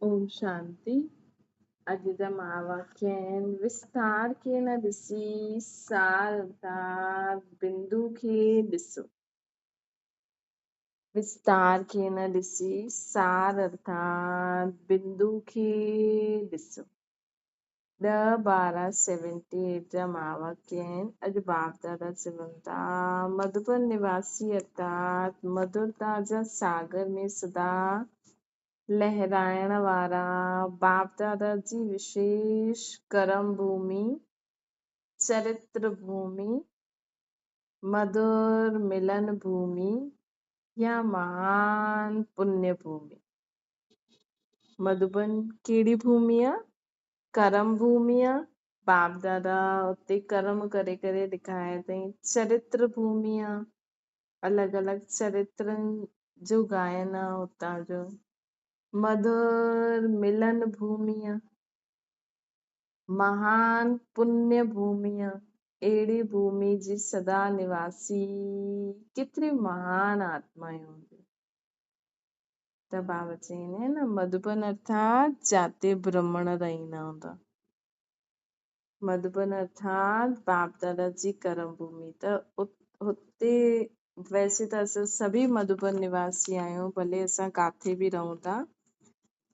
ओम शांति। अॼु जा महावाक्य आहिनि। विस्तार खे न ॾिसी सार अर्थात बिंदु खे ॾिसो। विस्तार खे न ॾिसी सार अर्थात बिंदु खे ॾिसो। 10-12-78 जा महावाक्य आहिनि। अॼु बाप दादा चवनि था मधुबन निवासी अर्थात मधुरता जा सागर में सदा लहराइण वारा बाप दादा जी विशेष कर्म भूमि, चरित्र भूमि, मधुर मिलन भूमि या महान पुण्य भूमि। मधुबन कहिड़ी भूमि आहे? कर्म भूमि आहे। बाप दादा उते कर्म करे करे ॾेखारिया अथई। चरित्र भूमि आहे, अलॻि अलॻि चरित्रनि जो गायन आहे हुतां जो। मधुर मिलन भूमि आहे, महान पुण्य भूमि आहे। अहिड़ी भूमि जी सदा निवासी केतिरी महान आत्माएं हूंदियूं। त बाबा चवंदा आहिनि न मधुबन अर्थात जाते ब्राह्मण रहंदा हूंदा। मधुबन अर्थात बाप दादा जी कर्म भूमि। त हुते वैसे त असां सभी मधुबन निवासी आहियूं, भले असां काथे बि रहूं था,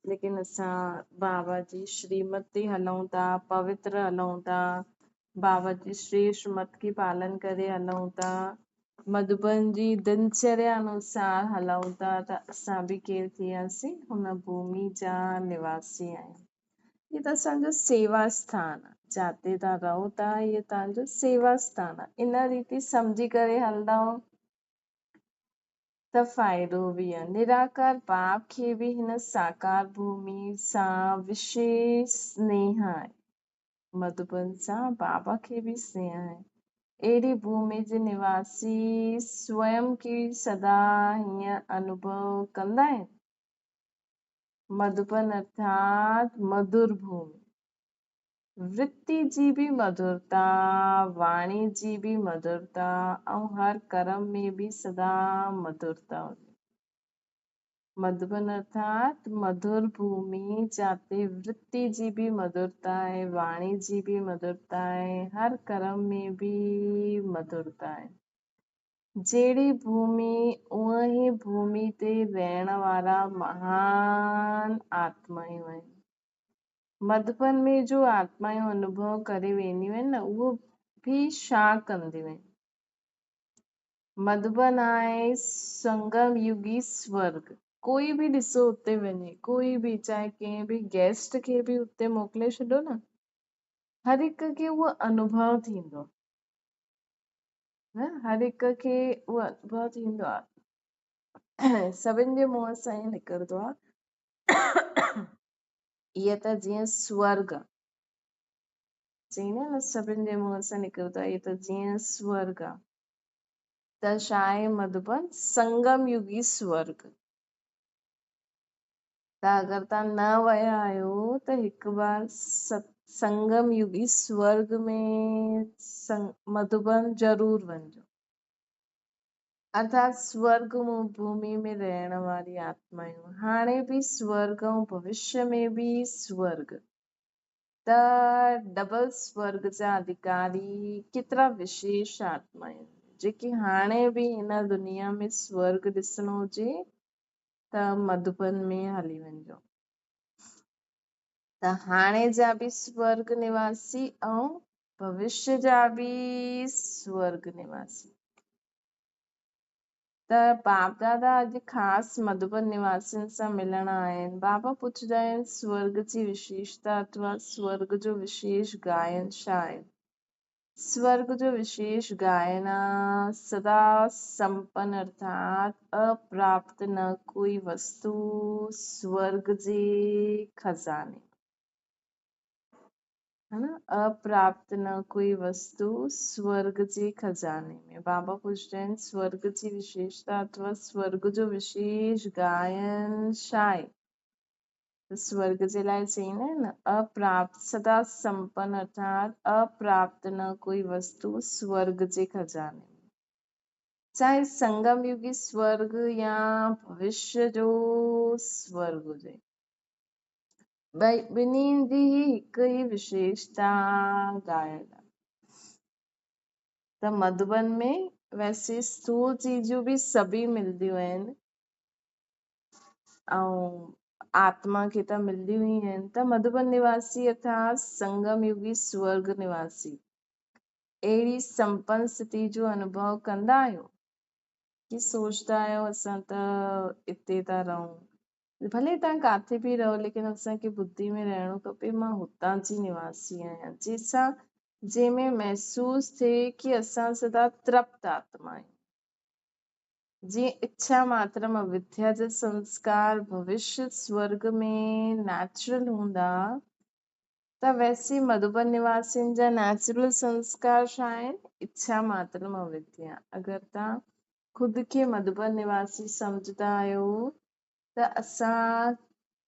लेकिन असां बाबा जी श्रीमत ते हलूं था, पवित्र हलूं था, बाबा जी श्रेष्ठ मत की पालन करे हलूं था, मधुबन जी दिनचर्या अनुसार हलूं था, त असां बि केरु थी वियासीं हुन भूमि जा निवासी आहियूं। ये त असांजो सेवा स्थान आहे, जाते तव्हां रहो था इहे तव्हांजो सेवा स्थान आहे। इन रीति सम्झी करे हलंदव त फ़ाइदो बि आहे। निराकार बाप खे बि हिन साकार भूमि सां विशेष स्नेह आहे। मधुबन सां बाबा खे बि स्नेह आहे। अहिड़ी भूमि जे निवासी स्वयं खे सदा हीअं अनुभव कंदा आहिनि। मधुबन अर्थात मधुर भूमि, वृत्ति जी भी मधुरता, वाणी जी भी मधुरता ऐं हर कर्म में भी सदा मधुरता हुजे। मधुबन अर्थात मधुर भूमि जाते वृत्ति जी भी मधुरता है, वाणी जी भी मधुरता है, हर कर्म में भी मधुरता है। जहिड़ी भूमि उहा ई भूमि ते रहण वारा महान आत्मायूं आहिनि। मधुबन में जो आत्मायूं अनुभव करे वेंदियूं आहिनि न, उहो भी छा कंदियूं आहिनि? मधुबन आहे संगम युगी स्वर्ग। कोई बि ॾिसो उते वञे, कोई बि, चाहे कंहिं बि गेस्ट खे बि उते मोकिले छॾो न, हर हिक खे उहो अनुभव थींदो, हर हिक खे उहो अनुभव थींदो आहे। सभिनि जे मुंहं सां ई निकिरंदो आहे इहा त जीअं स्वर्ग आहे। चईंदा न सभिनि जे मुंहं सां निकिरंदो आहे, इहा त जीअं स्वर्ग आहे। त छा आहे मधुबन? संगम युगी स्वर्ग। त अगरि तव्हां न विया आहियो त हिकु बार संगम युगी स्वर्ग में मधुबन ज़रूर वञिजो। अर्थात स्वर्ग भूमि में रहण वारी आत्मायूं हाणे बि स्वर्ग ऐं भविष्य में बि स्वर्ग, त डबल स्वर्ग जा अधिकारी केतिरा विशेष आत्मायूं जेकी हाणे बि हिन दुनिया में स्वर्ग ॾिसणो हुजे त मधुबन में हली वञिजो। त हाणे जा बि स्वर्ग निवासी ऐं भविष्य जा बि स्वर्ग निवासी। त बाप दादा अॼु ख़ासि मधुबन निवासियुनि सां मिलण आहिनि। बाबा पुछंदा आहिनि स्वर्ग जी विशेषता अथवा स्वर्ग जो विशेष गायन छा आहे? स्वर्ग जो विशेष गायन सदा संपन्न अर्थात अप्राप्त न कोई वस्तु स्वर्ग जे खजाने, है ना, अप्राप्त न कोई वस्तु स्वर्ग जे खजाने में। बाबा पुछंदा आहिनि स्वर्ग जी विशेषता अथवा स्वर्ग जो विशेष गायन छा आहे? त स्वर्ग जे लाइ चईंदा आहिनि न अप्राप्त, सदा संपन्न अर्थात अप्राप्त न कोई वस्तु स्वर्ग जे खजाने में। चाहे संगम युगी स्वर्ग या भविष्य जो स्वर्ग हुजे, भई ॿिन्हिनि जी हिक ई विशेषता ॻाल्हि त मधुबन में वैसे स्थूल चीजूं बि सभी मिलदियूं आहिनि ऐं आत्मा खे त मिलदियूं ई आहिनि त मधुबन निवासी अर्थात संगम युगी स्वर्ग निवासी अहिड़ी संपन्न स्थिति जो अनुभव कंदा आहियो कि सोचदा आहियो असां त हिते था रहूं भले तव्हां काथे बि रहो लेकिन असांखे बुद्धि में रहणो खपे मां हुतां जी निवासी आहियां जंहिंसां जंहिंमें महसूस थिए कि असां सदा तृप्त आत्मा आहियूं जीअं इच्छा मात्र अविद्या जा संस्कार भविष्य स्वर्ग में नेचुरल हूंदा त वैसे मधुबन निवासियुनि जा नेचुरल संस्कार छा आहिनि इच्छा मात्र अविद्या अगरि तव्हां ख़ुदि खे मधुबन निवासी सम्झंदा आहियो त असां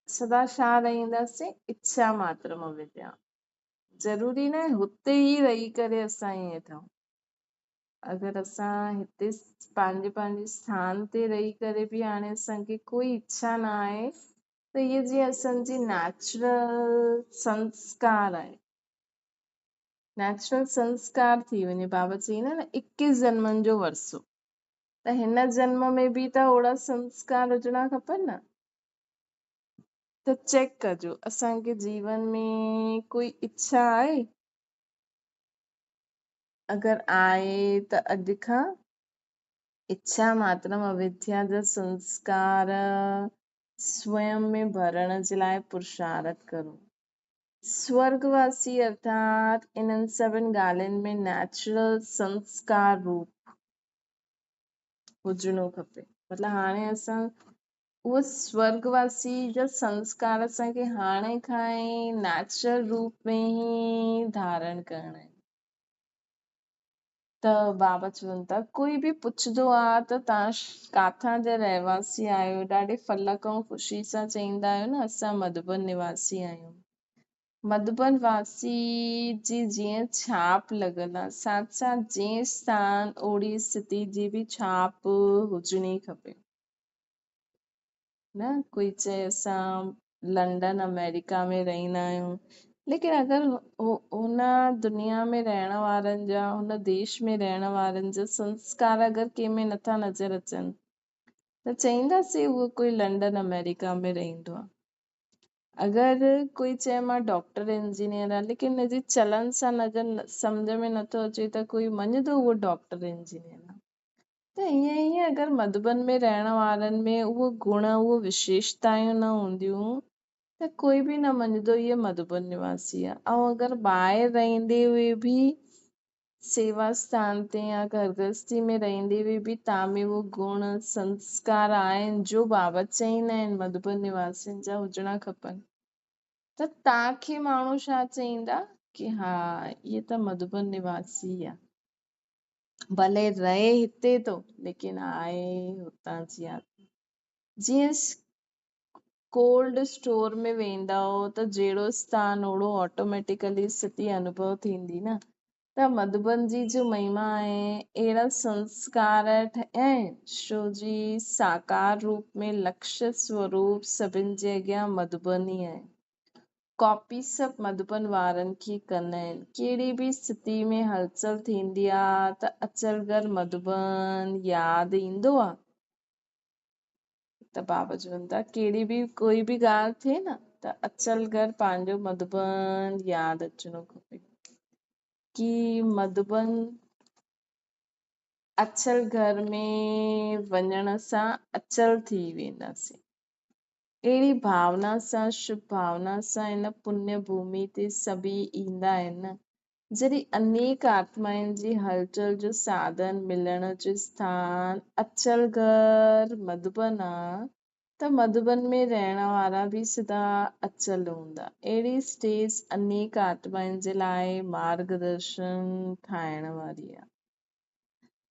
सदा छा रहंदासीं इच्छा मात्र अविद्या ज़रूरी न आहे हुते ई रही करे असां ईअं ठहूं अगरि असां हिते पंहिंजे स्थान ते रही करे बि हाणे असांखे कोई इच्छा न आहे त इहे जीअं असांजी नेचुरल संस्कार आहे नेचुरल संस्कार थी वञे बाबा चईंदा न 21 जन्मनि जो वरसो त हिन जन्म में बि त ओड़ा संस्कार हुजणा खपनि न त चेक कजो असांखे जीवन में कोई इच्छा आहे अगरि आहे त अॼु खां इच्छा मात्र अविद्या जा संस्कार स्वयं में भरण जे लाइ पुरुषार्थ करो स्वर्गवासी अर्थात इन्हनि सभिनि ॻाल्हियुनि में नेचुरल संस्कार रूप हुजणो खपे मतिलबु हाणे असां उहो स्वर्गवासी जा संस्कार असांखे हाणे खां ई नेचुरल रूप में ई धारण करणा आहिनि त बाबा चवनि था कोई बि पुछंदो आहे त तव्हां काथां जा रहवासी आहियो ॾाढे फलक ऐं ख़ुशी सां चईंदा आहियो न असां मधुबन निवासी आहियूं मधुबन वासी जी जीअं छाप लॻल आहे साथ साथ जंहिं स्थान ओड़ी स्थिति जी बि छाप हुजणी खपे न कोई चए असां लंडन अमेरिका में रहंदा आहियूं लेकिन अगरि हुन दुनिया में रहण वारनि जा हुन देश में रहण वारनि जा संस्कार अगरि कंहिंमें नथा नज़र अचनि त चईंदासीं उहो कोई लंडन अमेरिका में रहंदो आहे अगरि कोई चए मां डॉक्टर इंजीनियर आहे लेकिन हुनजी चलन सां नज़र सम्झ में नथो अचे त कोई मञंदो उहो डॉक्टर इंजीनियर आहे त ईअं ई अगरि मधुबन में रहण वारनि में उहो गुण उहो विशेषतायूं न हूंदियूं त कोई बि न मञंदो इहे मधुबन निवासी आहे ऐं अगरि ॿाहिरि रहंदे हुए बि सेवा स्थान ते या घर गृहस्थी में रहंदे हुए बि तव्हां में उहो गुण संस्कार आहिनि जो बाबा चईंदा आहिनि मधुबन निवासियुनि जा हुजणा खपनि त तव्हांखे माण्हू छा चईंदा कि हा इहे त मधुबन निवासी आहे भले रहे हिते थो लेकिन आहे हुतां जी आत्मा जीअं कोल्ड स्टोर में वेंदा त जहिड़ो स्थान ओड़ो ऑटोमेटिकली स्थिति अनुभव थींदी न त मधुबन जी जो महिमा आहे अहिड़ा संस्कार ऐं शो जी साकार रूप में लक्ष्य स्वरूप सभिनि जे अॻियां मधुबन ई आहे कॉपी सभु मधुबन वारनि खे कंदा आहिनि कहिड़ी बि स्थिति में हलचल थींदी आहे त अचलगर मधुबन यादि ईंदो आहे त बाबा चवनि था कहिड़ी बि कोई बि ॻाल्हि थिए न त अचलगर पंहिंजो मधुबन यादि अचिणो खपे कि मधुबन अचल घर में वञण सां अचल थी वेंदासीं अहिड़ी भावना सां शुभ भावना सां हिन पुण्य भूमि ते सभी ईंदा आहिनि न जॾहिं अनेक आत्माउनि जी हलचल जो साधन मिलण जो स्थान अचल घर मधुबन आहे त मधुबन में रहण वारा बि सदा अचल हूंदा अहिड़ी स्टेज अनेक आत्माउनि जे लाइ मार्गदर्शन ठाहिण वारी आहे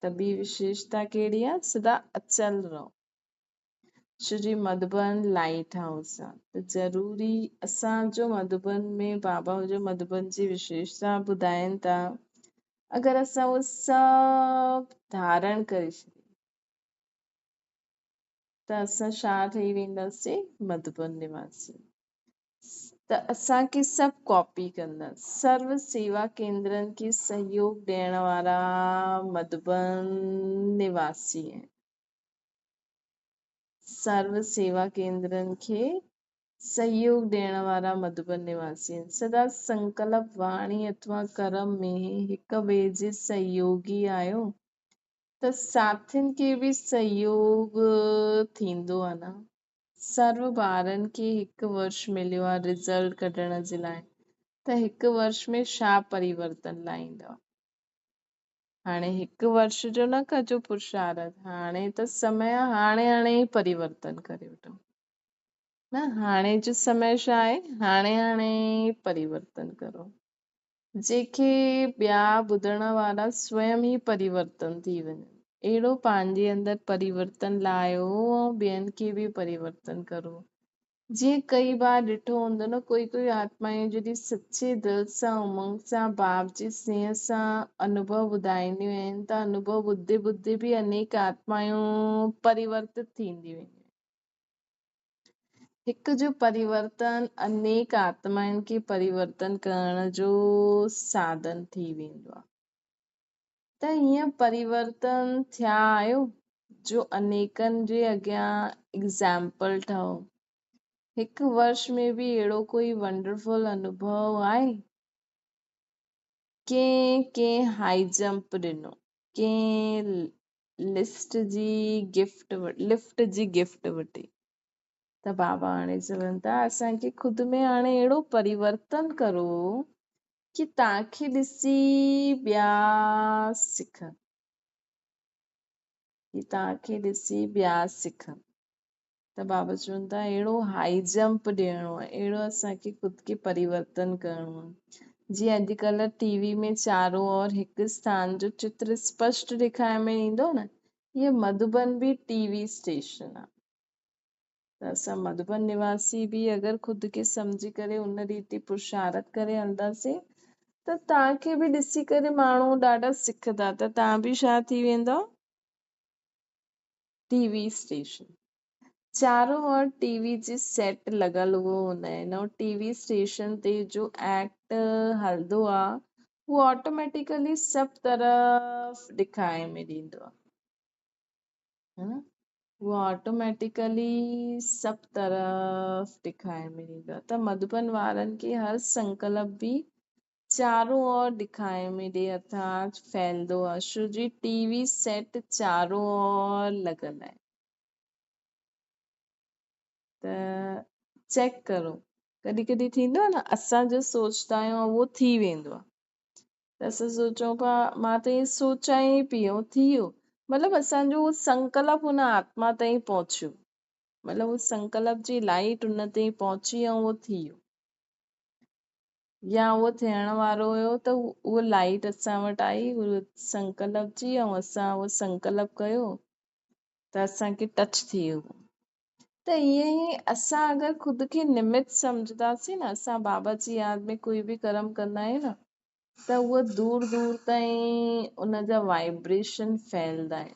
त ॿी विशेषता कहिड़ी आहे सदा अचल रहो छो जी मधुबन लाइट हाउस आहे त ज़रूरी असांजो मधुबन में बाबा जो मधुबन जी विशेषता ॿुधाइनि था अगरि असां उहो सभु धारण करे छॾियूं त असां छा ठही वेंदासीं मधुबन निवासी त असांखे सभु कॉपी कंदा। सर्व सेवा केंद्रनि खे सहयोग ॾियण वारा मधुबन निवासी आहिनि। सर्व सेवा केंद्रनि खे सहयोग ॾियण वारा मधुबन निवासी आहिनि। सदा संकल्प वाणी अथवा कर्म में हिक ॿिए जे सहयोगी आहियो त साथियुनि खे बि सहयोग थींदो आहे न। सर्व ॿारनि खे हिकु वर्ष मिलियो आहे रिज़ल्ट कढण जे लाइ, त हिकु वर्ष में छा परिवर्तन लाईंदव? हाणे हिकु वर्ष जो न कजो पुरुषारथ, हाणे त समय आहे, हाणे हाणे ई परिवर्तन करे वठो न। हाणे जो समय छा आहे? हाणे हाणे परिवर्तन करो। जेके ॿिया ॿुधण वारा स्वयं ई परिवर्तन थी वञनि, अहिड़ो पंहिंजे अंदरि परिवर्तन लायो ऐं ॿियनि खे बि परिवर्तन करो। जीअं कई बार ॾिठो हूंदो न, कोई आत्माएं जॾहिं सचे दिलि सां उमंग सां बाप जे स्नेह सां अनुभव ॿुधाईंदियूं आहिनि त अनुभव ॿुधे ॿुधे बि अनेक आत्मायूं परिवर्तित थींदियूं आहिनि। हिकु जो परिवर्तन अनेक आत्माउनि खे परिवर्तन करण जो साधन थी वेंदो आहे। त हीअं परिवर्तन थिया आहियो जो अनेकनि जे अॻियां एग्ज़ाम्पल ठहो। हिकु वर्ष में बि अहिड़ो कोई वंडरफुल अनुभव आहे? कंहिं हाई जंप ॾिनो, कंहिं लिफ्ट जी गिफ्ट वठी। त बाबा हाणे चवनि था असांखे खुदि में हाणे अहिड़ो परिवर्तन करो कि तव्हांखे ॾिसी ॿिया सिखनि, त बाबा चवनि था अहिड़ो हाई जंप ॾियणो आहे, अहिड़ो असांखे खुदि खे परिवर्तन करिणो आहे। जीअं अॼुकल्ह टीवी में चारों ओर हिकु स्थान जो चित्र स्पष्ट ॾेखारण में ईंदो न, हीअ मधुबन बि टीवी स्टेशन आहे। त असां मधुबन निवासी बि अगरि खुदि खे सम्झी करे उन रीति पुरुषारथ करे हलंदासीं त तव्हांखे बि ॾिसी करे माण्हू ॾाढा सिखंदा, त तव्हां बि छा थी वेंदव? TV station. चारों ओर टीवी जी सेट लॻल हूंदा आहिनि ऐं टीवी स्टेशन ते जो एक्ट हलंदो आहे उहो ऑटोमेटिकली सभु तरफ़ ॾेखारे में ॾींदो आहे, है न? उहो ऑटोमेटिकली सभु तरफ़ ॾेखारे में ॾींदो आहे। त मधुबन वारनि खे हर संकल्प बि चारों ओर ॾेखारे में ॾे अर्थात फैलंदो आहे, छो जी टीवी सेट चारों ओर लॻल आहे। त चेक करो, कॾहिं कॾहिं थींदो आहे न असां जो सोचंदा आहियूं उहो थी वेंदो आहे। त असां सोचूं पिया मां त ईअं सोचां ई पई ऐं थी वियो, मतिलबु असांजो उहो संकल्प हुन आत्मा ताईं पहुचियो, मतिलबु उहो संकल्प जी लाइट उन ताईं पहुची ऐं उहो थी वियो, या उहो थियण वारो हुयो त उहो लाइट असां वटि आई उहो संकल्प जी ऐं असां उहो संकल्प कयो त असांखे टच थी वियो। त ईअं ई असां अगरि खुदि खे निमित सम्झंदासीं न, असां बाबा जी यादि में कोई बि कर्म कंदा आहियूं न त उहो दूर दूर ताईं उन जा वाइब्रेशन फैलंदा आहिनि।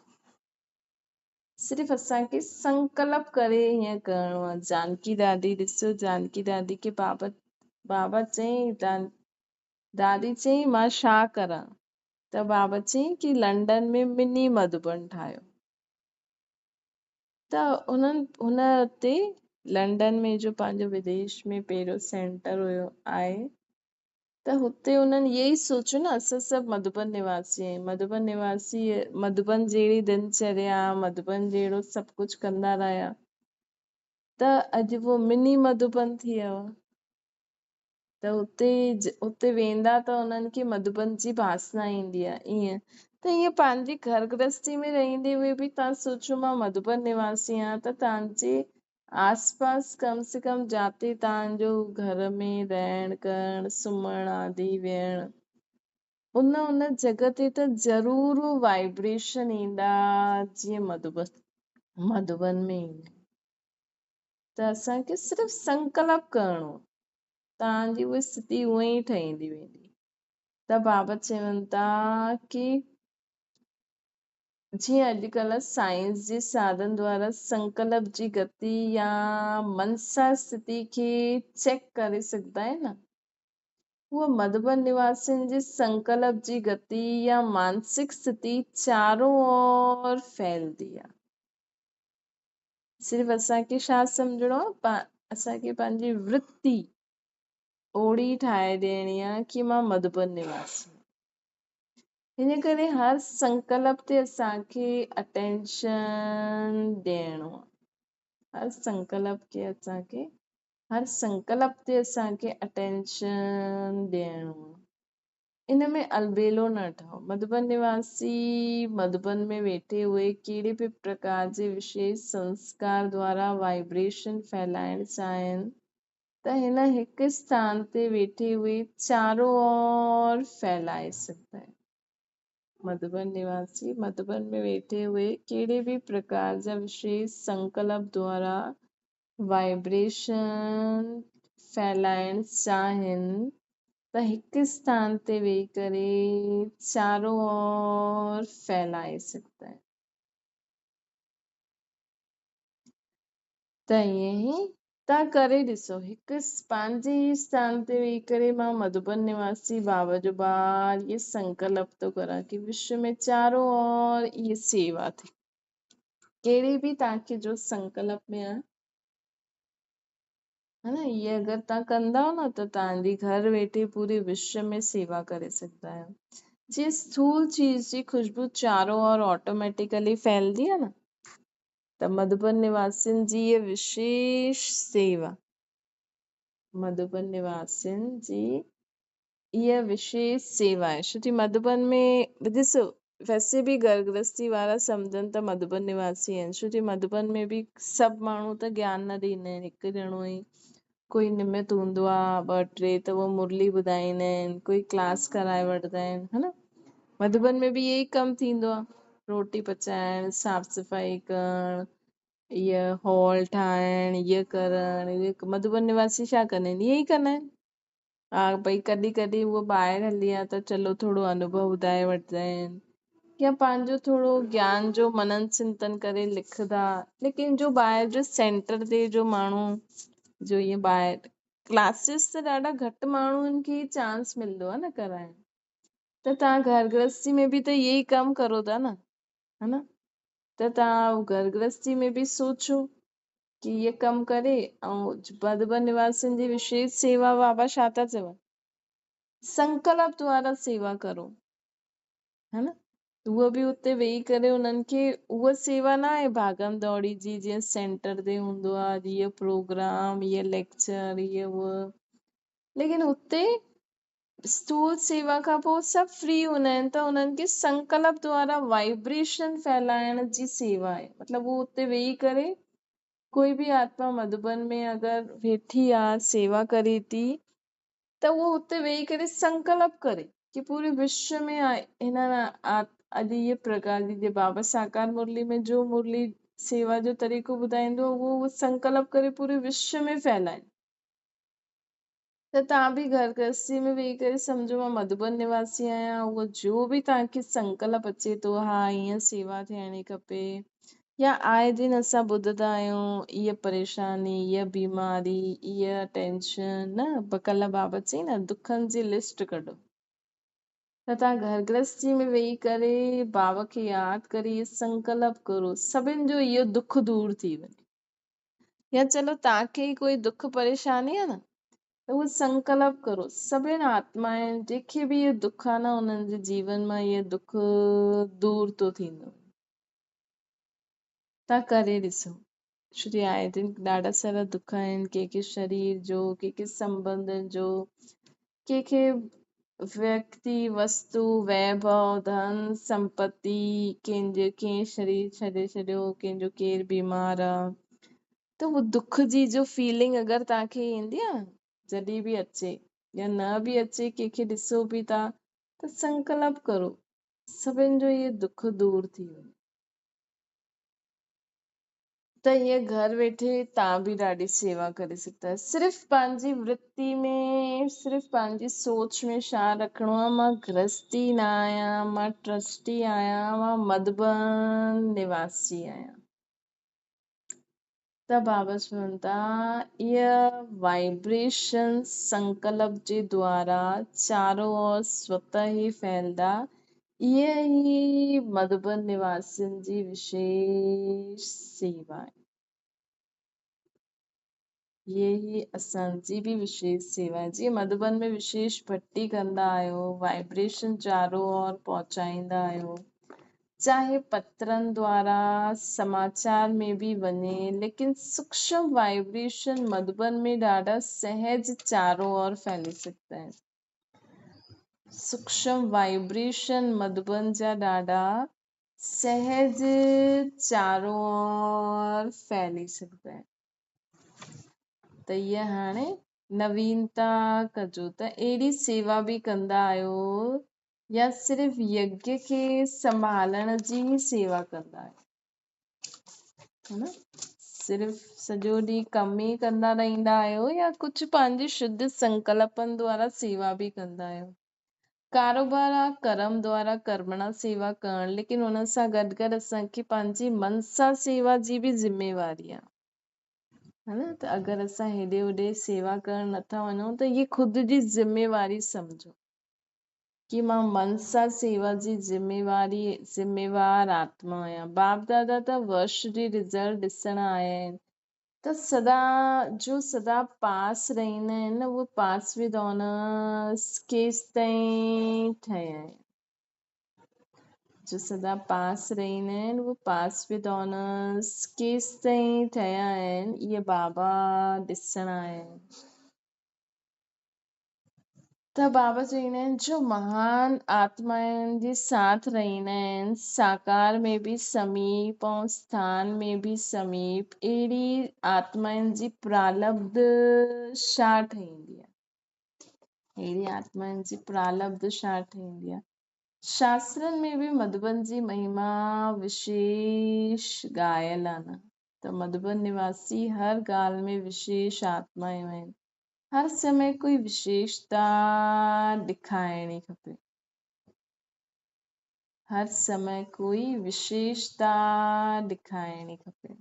सिर्फ़ु असांखे संकल्प करे हीअं करिणो आहे। जानकी दादी ॾिसो, जानकी दादी खे बाबा चई दादी चई मां छा करां? त बाबा चई कि लंडन में मिनी मधुबन ठाहियो। त हुन ते लंडन में जो पंहिंजो विदेश में पहिरियों सेंटर हुयो आहे त हुते हुननि इहे ई सोचियो न असां सभु मधुबन निवासी आहियूं, मधुबन जहिड़ी दिनचर्या, मधुबन जहिड़ो सभु कुझु कंदा रहिया त अॼु उहो मिनी मधुबन थी वियो। त हुते वेंदा त उन्हनि खे मधुबन जी बासना ईंदी आहे। ईअं त ईअं पंहिंजी घर गृहस्थी में रहंदे हुए बि तव्हां सोचो मां मधुबन निवासी आहियां त तव्हांजे आस पास कम से कम जाते तव्हांजो घर में रहण करण सुम्हण आदि वेहण उन जॻह ते त ज़रूर वाइब्रेशन ईंदा जीअं मधुबन में ईंदा। त असांखे सिर्फ़ु संकल्प करिणो, तव्हांजी उहा स्थिति उअं ई ठहींदी वेंदी। त बाबा चवनि था कि जीअं अॼुकल्ह साइंस जे साधन द्वारा संकल्प जी गति या मनसा स्थिति खे चेक करे सघंदा आहिनि न, उहा मधुबन निवासियुनि जे संकल्प जी गति या मानसिक स्थिति चारों ओर फैलदी आहे। सिर्फ़ु असांखे छा सम्झणो आहे, असांखे पंहिंजी वृत्ति ओड़ी ठाहे ॾियणी आहे कि मां मधुबन निवासी। हिन करे हर संकल्प ते असांखे अटेंशन ॾियणो आहे। हर संकल्प ते असांखे अटेंशन ॾियणो आहे। इन में अलबेलो न ठहो। मधुबन निवासी मधुबन में वेठे हुए कहिड़े बि प्रकार जे विशेष संस्कार द्वारा वाइब्रेशन फैलाइण चाहिनि त हिन हिकु स्थान ते वेठे हुए चारों ओर फैलाए सघंदा आहिनि। मधुबन निवासी मधुबन में वेठे हुए कहिड़े भी प्रकार जा विशेष संकल्प द्वारा वाइब्रेशन फैलाइण चाहिनि त हिकु स्थान ते वेही करे चारों ओर फैलाए सघंदा आहिनि। त ईअं ई तव्हां करे ॾिसो, हिकु पंहिंजे ई स्थान ते वेही करे मां मधुबन निवासी बाबा जो बार ये संकल्प तो करा कि विश्व में चारों ओर ये सेवा थे। कहिड़ी बि तव्हांखे जो संकल्प में आहे, है ना, ये अगरि तव्हां कंदा हो न त तव्हांजी घर वेठे पूरे विश्व में सेवा करे सघंदा आहियो। जीअं स्थूल चीज जी खुशबू चारों ओर ऑटोमेटिकली फैलदी आहे न, त मधुबन निवासियुनि जी ये विशेष सेवा, मधुबन निवासियुनि जी इहा विशेष सेवा आहे। छो कि मधुबन में ॾिसो, वैसे बि घर गृहस्थी वारा सम्झनि त मधुबन निवासी आहिनि, छो कि मधुबन में बि सभु माण्हू त ज्ञान न ॾींदा आहिनि। हिकु ॼणो ई कोई निमित हूंदो आहे, ॿ टे त उहो मुरली ॿुधाईंदा आहिनि, कोई क्लास कराए वठंदा आहिनि, है न। मधुबन में बि यही कमु थींदो आहे, रोटी पचाइण, साफ़ सफ़ाई करण, इहा हॉल ठाहिण, इहा करण, मधुबन निवासी छा कंदा आहिनि, इहे ई कंदा आहिनि। हा भई कॾहिं कॾहिं उहो ॿाहिरि हली आहे त चलो थोरो अनुभव ॿुधाए वठंदा आहिनि या पंहिंजो थोरो ज्ञान जो मनन चिंतन करे लिखंदा। लेकिन जो ॿाहिरि जो सेंटर ते जो माण्हू जो ईअं ॿाहिरि क्लासिस त ॾाढा घटि माण्हुनि खे चांस मिलंदो आहे न कराइण। त तव्हां घर गृहस्थी में बि त इहे ई कमु करो था न, है न। त तव्हां घर गृहस्थी में बि सोचो कि इहे कमु करे, ऐं मधुबन निवासियुनि जी विशेष सेवा बाबा छा था चवनि, संकल्प द्वारा सेवा करो, है न। उहो बि उते वेही करे उन्हनि खे उहा सेवा न आहे भागम दौड़ी जी, जीअं सेंटर ते हूंदो आहे, हीअ प्रोग्राम, हीअ लेक्चर, हीअ उहा, लेकिन उते स्थूल सेवा खां पोइ सभु फ्री हूंदा आहिनि त उन्हनि खे संकल्प द्वारा वाइब्रेशन फैलाइण जी सेवा आहे। मतिलबु उहो उते वेही करे कोई बि आत्मा मधुबन में अगरि वेठी आहे, सेवा करे थी, त उहो उते वेही करे संकल्प करे कि पूरे विश्व में हिन अॼु इहे प्रकार जी बाबा साकार मुरली में जो मुरली सेवा जो तरीक़ो ॿुधाईंदो उहो संकल्प करे पूरे विश्व में फैलाए। त तव्हां बि घर गृहस्थी में वेही करे सम्झो मां मधुबन निवासी आहियां, उहो जो बि तव्हांखे संकल्प अचे थो, हा हीअं सेवा थियणी खपे, या आए दिन असां ॿुधंदा आहियूं इहा परेशानी, इहा बीमारी, इहा टेंशन, न कल्ह बाबा चई न दुखनि जी लिस्ट कढो। त तव्हां घर गृहस्थी में वेही करे बाबा खे यादि करे इहो संकल्प करो सभिनि जो इहो दुख दूर थी वञे। या चलो तव्हांखे ई कोई दुख परेशानी आहे न, त उहो संकल्प करो सभिनि आत्माउनि जंहिंखे बि इहो दुख आहे न, उन्हनि जे जीवन मां इहो दुख दूर थो थींदो। तव्हां करे ॾिसो। छो कि आए दिन ॾाढा सारा दुख आहिनि, कंहिंखे शरीर जो, कंहिंखे संबंधनि जो, कंहिंखे व्यक्ति, वस्तु, वैभव, धन, संपत्ति, कंहिं शरीर छॾे छॾियो, कंहिंजो केरु बीमार आहे, त उहो दुख जी जो फीलिंग अगरि तव्हांखे ईंदी आहे, जॾहिं बि अचे या न बि अचे, कंहिंखे ॾिसो बि था त संकल्प करो सभिनि जो इहे दुख दूर थी वञे। त ईअं घर वेठे तव्हां बि ॾाढी सेवा करे सघंदा आहियो। सिर्फ़ु पंहिंजी वृत्ति में, सिर्फ़ु पंहिंजी सोच में छा रखिणो आहे, मां गृहस्थी न आहियां, मां ट्रस्टी आहियां, मां मधुबन निवासी आहियां। त बाबा चवनि था इहा वाइब्रेशन संकल्प जे द्वारा चारों ओर स्वतः ही फैलदा, इहा ही मधुबन निवासियुनि जी विशेष सेवा आहे। ये ही असांजी भी विशेष सेवा आहे। जीअं मधुबन में विशेष भट्टी कंदा आहियो, वाइब्रेशन चारों ओर पहुचाईंदा आहियो, चाहे पत्रनि द्वारा समाचार में भी वञे, लेकिन सूक्ष्म वाइब्रेशन मधुबन में ॾाढा सहज चारों ओर फैली सघंदा आहिनि। सूक्ष्म वाइब्रेशन मधुबन जा ॾाढा सहज चारों ओर फैली सघंदा आहिनि। त इहा हाणे नवीनता कजो, त अहिड़ी सेवा बि कंदा आहियो या सिर्फ़ु यज्ञ खे संभालण जी ही सेवा कंदा आहियो, है न? सिर्फ़ु सॼो ॾींहुं कम ई कंदा रहंदा आहियो या कुझु पंहिंजे शुद्ध संकल्पनि द्वारा सेवा बि कंदा आहियो। कारोबार आहे कर्म द्वारा कर्मणा सेवा करणु, लेकिन हुन सां गॾु गॾु असांखे पंहिंजी मनसा सेवा जी बि ज़िम्मेवारी आहे, है न? त अगरि असां हेॾे होॾे सेवा करणु नथा वञूं त इहे ख़ुदि जी ज़िम्मेवारी सम्झो कि मां मनसा सेवा जी ज़िम्मेवार आत्मा आहियां। बाप दादा त वर्ष जी रिज़ल्ट ॾिसण आया आहिनि, त सदा पास रहंदा आहिनि न, उहे पास विद ऑनर्स केसि ताईं ठहिया आहिनि। जो सदा पास रहंदा आहिनि उहे पास विद ऑनर्स केसि ताईं ठहिया आहिनि, इहे बाबा ॾिसण आया आहिनि। त बाबा चवंदा आहिनि जो महान आत्माउनि जे साथ रहंदा आहिनि, साकार में भी समीप ऐं स्थान में भी समीप, अहिड़ी आत्माउनि जी प्रालब्ध छा ठहींदी आहे? अहिड़ी आत्माउनि जी प्रालब्ध छा ठहींदी आहे? शास्त्रनि में भी मधुबन जी महिमा विशेष ॻायल आहे न। त मधुबन निवासी हर ॻाल्हि में विशेष आत्माऊं आहिनि। हर समय कोई विशेषता ॾेखारणी खपे, हर समय कोई विशेषता ॾेखारणी खपे।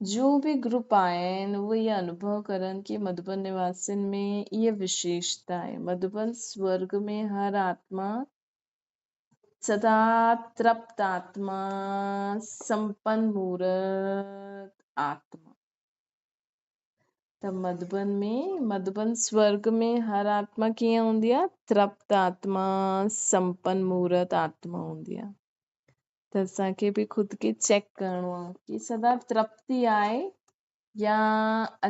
जो भी ग्रुप आया आहिनि उहे इहे अनुभव करनि कि मधुबन निवासियुनि में इहा विशेषता आहे। मधुबन स्वर्ग में हर आत्मा सदा तृप्त आत्मा, संपन्न मूर्त आत्मा। त मधुबन स्वर्ग में हर आत्मा कीअं हूंदी आहे? तृप्त आत्मा, संपन्न मूर्त आत्मा हूंदी आहे। त असांखे बि ख़ुदि खे चेक करिणो आहे कि सदा तृप्ति आहे या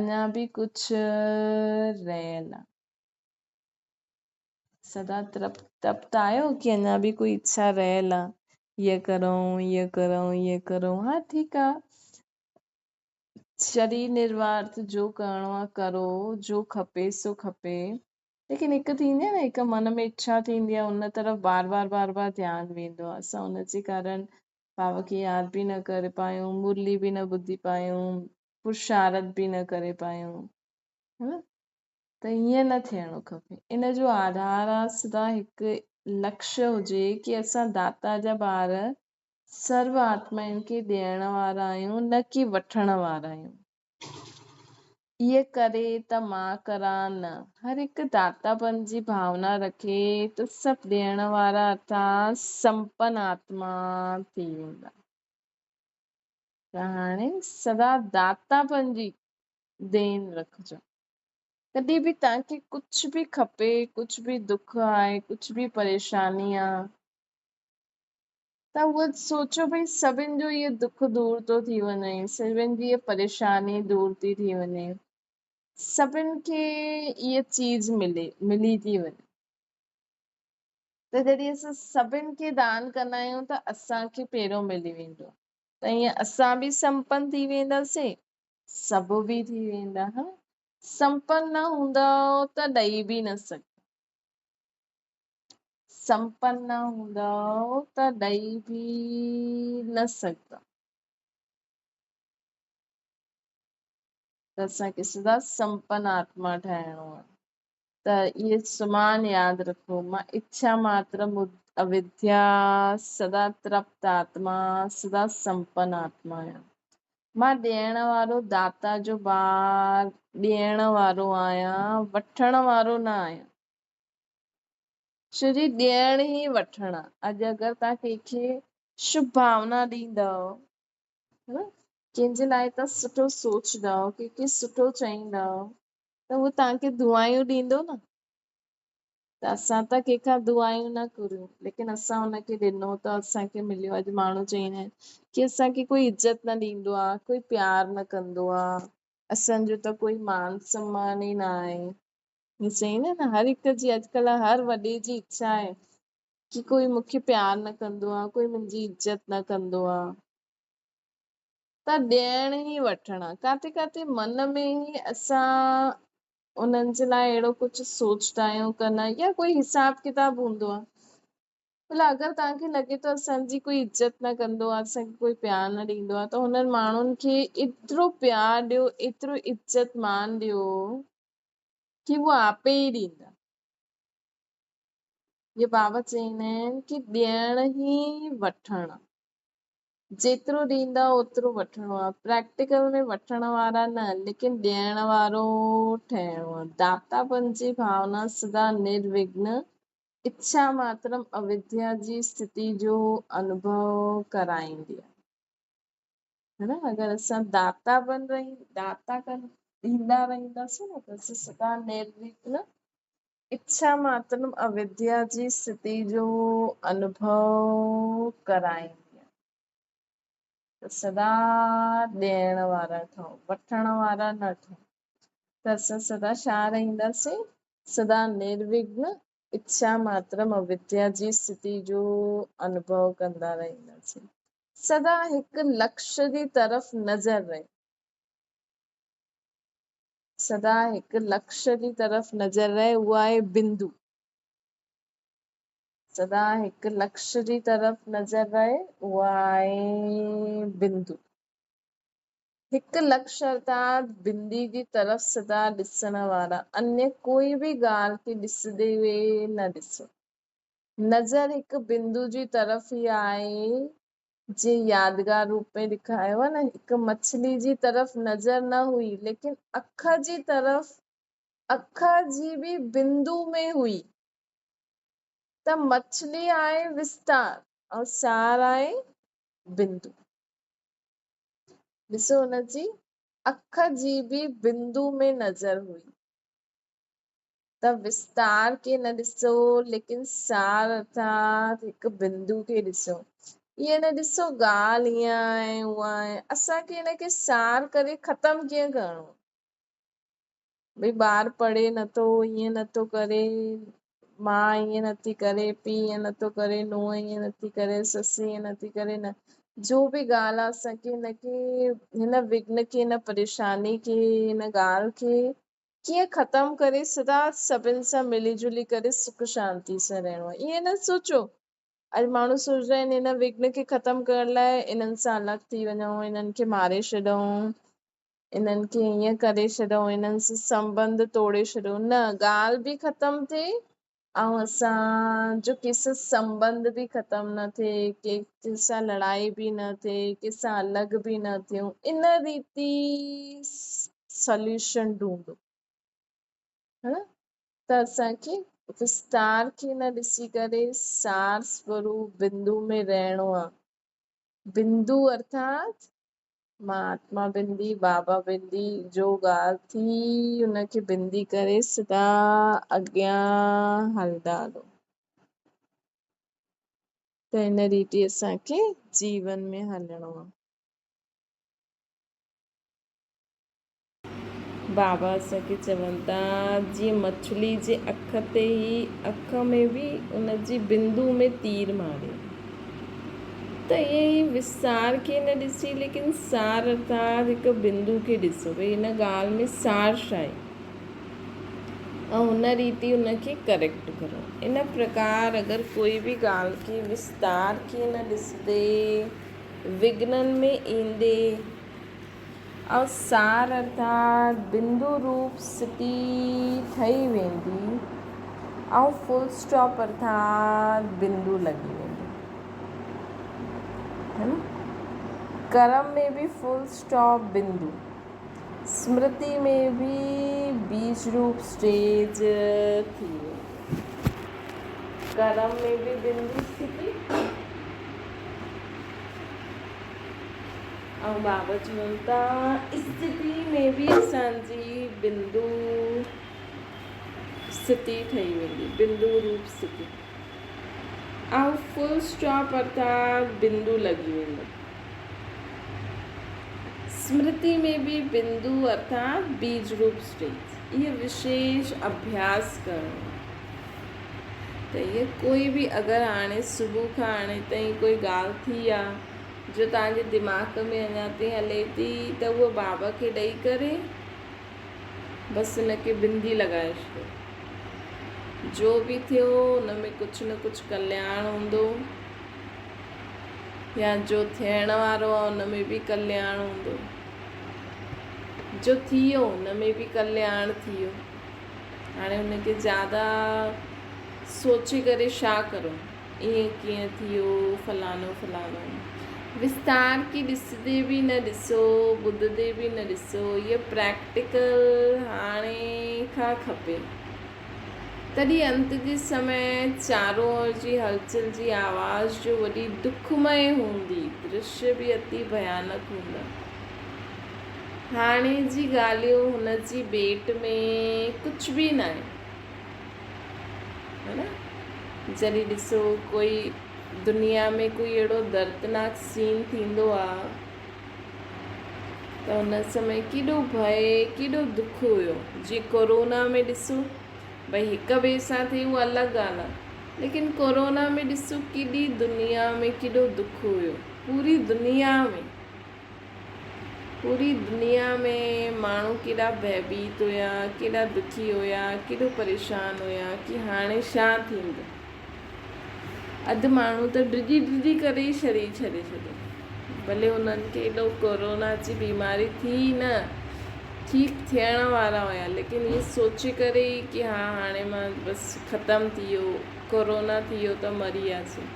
अञा बि कुझु रहियल आहे। सदा तृप्त आहियो कि अञा बि कोई इच्छा रहियल आहे, हीअ करूं हीअ करूं हीअ करूं। हा ठीकु आहे, शरीर निर्वाह जो करिणो आहे करो, जो खपे सो खपे, लेकिन हिकु थींदी आहे न, हिकु मन में इच्छा थींदी आहे, उन तरफ़ बार बार ध्यानु वेंदो आहे। असां उनजे कारण बाबा खे यादि बि न करे पायूं, मुरली बि न ॿुधी पायूं, पुरुषारथ बि न करे पायूं, है न? त ईअं न थियणो खपे। इन जो आधार आहे सदा हिकु लक्ष्य हुजे कि असां दाता जा ॿार सर्व आत्माउनि खे ॾियण वारा आहियूं, न कि वठण वारा आहियूं। इहे करे त मां करां न, हर हिकु दातापन जी भावना रखे त सभु ॾियण वारा अर्थात संपन्न आत्मा थी वेंदा। त हाणे सदा दातापन जी देन रखिजो। कॾहिं बि तव्हांखे कुझु बि खपे, कुझु बि दुख आहे, कुझु बि परेशानी आहे, त उहो सोचो भई सभिनि जो इहो दुख दूर थो थी वञे, सभिनि जी इहा परेशानी दूर थी वञे, सभिनि खे इहा चीज मिली थी वञे। त जॾहिं असां सभिनि खे दान कंदा आहियूं त असांखे पहिरियों मिली वेंदो, त ईअं असां बि संपन्न थी वेंदासीं, सभु बि थी वेंदा। हा, संपन्न न हूंदव त ॾेई बि न सघंदा, संपन्न न हूंदव त ॾेई बि न सघंदा। त असांखे सदा संपन्न आत्मा ठहिणो आहे। त इहे सुमान यादि रखो। मां इच्छा मात्र अविद्या सदा तृप्त आत्मा सदा संपन्न आत्मा आहियां। मां ॾियण वारो दाता जो ॿार ॾियण वारो आहियां, वठण वारो न आहियां। छोजी ॾियण ई वठण आहे। अॼु अगरि तव्हां कंहिंखे शुभ भावना ॾींदव, कंहिंजे लाइ तव्हां सुठो सोचंदव, कंहिंखे सुठो चईंदव, त उहो तव्हांखे दुआयूं ॾींदो न। त असां त कंहिंखां दुआयूं न घुरियूं, लेकिन असां हुनखे ॾिनो त असांखे मिलियो। अॼु माण्हू चईंदा आहिनि की असांखे कोई इज़त न ॾींदो आहे, कोई प्यार न कंदो आहे, असांजो त कोई मान सम्मान ई न आहे। हीअं चईंदा न, हर हिक जी अॼुकल्ह हर वॾे जी इच्छा आहे की कोई मूंखे प्यार न कंदो आहे, कोई मुंहिंजी इज़त न कंदो आहे। त ॾियण ई वठण आहे। काथे काथे मन में ई असां उन्हनि जे लाइ अहिड़ो कुझु सोचंदा आहियूं कंदा आहियूं, या कोई हिसाब किताब हूंदो आहे। भला अगरि तव्हांखे लॻे थो असांजी कोई इज़त न कंदो आहे, असांखे कोई प्यार न ॾींदो आहे, त हुननि माण्हुनि खे एतिरो प्यार ॾियो, एतिरो इज़त मान ॾियो कि उहो आपे ई ॾींदा। ये बाबा चईंदा आहिनि कि ॾियण ई वठण, जेतिरो ॾींदा ओतिरो वठिणो आहे। प्रैक्टिकल में वठण वारा न, लेकिन ॾियण वारो ठहिणो आहे। दातापन जी भावना सदा निर्विघ्न इच्छा मात्रम अविद्या जी स्थिति जो अनुभव कराईंदी आहे। है न, अगरि असां दाता ॾींदा रहंदासीं न, त असां सदा निर्विघ्न इच्छा मात्रम अविद्या जी स्थिति जो अनुभव कराईंदी आहे। त सदा ॾियण वारा ठहो, वठण वारा न ठहो। त असां सदा छा रहंदासीं? सदा निर्विघ्न इच्छा मात्रम अविद्या जी स्थिति जो अनुभव कंदा रहंदासीं। सदा हिकु लक्ष्य जी तरफ़ नज़र रहे, सदा हिकु लक्ष्य जी तरफ़ नज़र रहे, उहो आहे बिंदु। सदा हिकु लक्ष्य जी तरफ़ नज़र रहे, उहो आहे बिंदु। हिकु लक्ष्य अर्थात बिंदी जी तरफ़ सदा ॾिसण वारा, अन्य कोई बि ॻाल्हि खे ॾिसंदे हुए न ॾिसो। नज़र हिकु बिंदु जी तरफ़ ई आहे। जे यादगार रूप में ॾेखारियो आहे न, हिकु मछली जी तरफ़ नज़र न हुई, लेकिन अख जी तरफ़, अख जी बि बिंदु में हुई। त मछली आहे विस्तार और सार आहे बिंदु। ॾिसो, हुनजी अख जी बि बिंदु में नज़र हुई। त विस्तार खे न ॾिसो, लेकिन सार अर्थात हिकु बिंदु खे ॾिसो। ईअं न ॾिसो ॻाल्हि ईअं आहे उहा आहे, असांखे हिनखे सार करे ख़तमु कीअं करिणो? भई ॿार पढ़े नथो, ईअं नथो करे, माउ ईअं नथी करे, पीउ ईअं नथो करे, नूंहं ईअं नथी करे, ससु ईअं नथी करे, न जो बि ॻाल्हि आहे असांखे हिनखे, हिन विघ्न खे, हिन परेशानी खे, हिन ॻाल्हि खे कीअं ख़तमु करे सदा सभिनि सां मिली जुली करे सुख शांति सां रहणो आहे। ईअं न सोचो अॼु माण्हू सोचंदा आहिनि हिन विघ्न खे ख़तमु करण लाइ इन्हनि सां अलॻि थी वञूं, इन्हनि खे मारे छॾूं, इन्हनि खे ईअं करे छॾूं, इन्हनि सां संबंध तोड़े छॾूं। न, ॻाल्हि बि ख़तमु थिए ऐं असांजो कंहिंसां संबंध बि ख़तमु न थिए, कंहिंसां लड़ाई बि न थिए, कंहिंसां अलॻि बि न थियूं। इन रीति सॉल्यूशन ढूंढो, है न। त असांखे विस्तार खे न ॾिसी करे सार स्वरूप बिंदु में रहणो आहे। बिंदु अर्थात महात्मा बिंदी, बाबा बिंदी, जो ॻाल्हि थी उनखे बिंदी करे सदा अॻियां हलंदा हलो। त हिन रीति असांखे जीवन में हलणो आहे। बाबा असांखे चवनि था, जीअं मछली जे अख ते ई, अख में बि उनजी बिंदु में तीर मारे, त ईअं ई विस्तार खे न ॾिसी, लेकिन सार अर्थात हिकु बिंदु खे ॾिसो, भई हिन ॻाल्हि में सार छा आहे, ऐं हुन रीति उनखे करेक्ट करो। इन प्रकार अगरि कोई बि ॻाल्हि खे विस्तार खे न ॾिसंदे, विघ्ननि में ईंदे ऐं सार अर्थात बिंदु रूप स्थिति ठही वेंदी ऐं फुल स्टॉप अर्थात बिंदु लॻी वेंदी, है न। कर्म में भी फुल स्टॉप बिंदु, स्मृति में भी बीज रूप स्टेज थी वेंदी। कर्म में भी बिंदु स्थिति ऐं बाबा चवनि था स्थिति में भी असांजी बिंदु स्थिति ठही वेंदी, बिंदु रूप स्थिति ऐं फुल स्टॉप अर्थात बिंदु लॻी वेंदो। स्मृति में भी बिंदु अर्थात बीज रूप स्टेज। ये विशेष अभ्यास करणो त ये कोई भी अगरि हाणे सुबुह खां हाणे ताईं कोई ॻाल्हि थी आहे जो तव्हांजे दिमाग़ में अञा ताईं हले थी त उहो बाबा खे ॾेई करे बसि हुनखे बिंदी लॻाए छॾियो। जो बि थियो हुन में कुझु न कुझु कल्याण हूंदो, या जो थियण वारो आहे हुन में बि कल्याण हूंदो, जो थी वियो हुन में बि कल्याण थी वियो। हाणे हुनखे ज़्यादा सोचे करे छा करो, ईअं कीअं थी वियो फलानो फलानो। विस्तार की ॾिसंदे बि न ॾिसो, ॿुधंदे बि न ॾिसो, इहा प्रैक्टिकल हाणे खां खपे। तॾहिं अंत जे समय चारों ओर जी हलचल जी आवाज़ जो वॾी दुखमय हूंदी, दृश्य बि अति भयानक हूंदा। हाणे जी ॻाल्हियूं हुन जी भेट में कुझु बि न आहे, है न। जॾहिं ॾिसो कोई दुनिया में कोई अहिड़ो दर्दनाक सीन थींदो आहे त हुन समय केॾो भय, केॾो दुख हुयो। जीअं कोरोना में ॾिसो, भई हिक ॿिए सां थिए उहा अलॻि ॻाल्हि आहे, लेकिन कोरोना में ॾिसो केॾी दुनिया में केॾो दुख हुयो। पूरी दुनिया में माण्हू केॾा भयभीत हुया, केॾा दुखी हुया, केॾो परेशान हुया कि हाणे छा थींदो। अधु माण्हू त डिॼी करे ई छॾे भले उन्हनि खे एॾो कोरोना जी बीमारी थी न, ठीकु थियण वारा हुया, लेकिन इहे सोचे करे ई कि हा हाणे मां बसि ख़तमु थी वियो, कोरोना थी वियो त मरी वियासीं।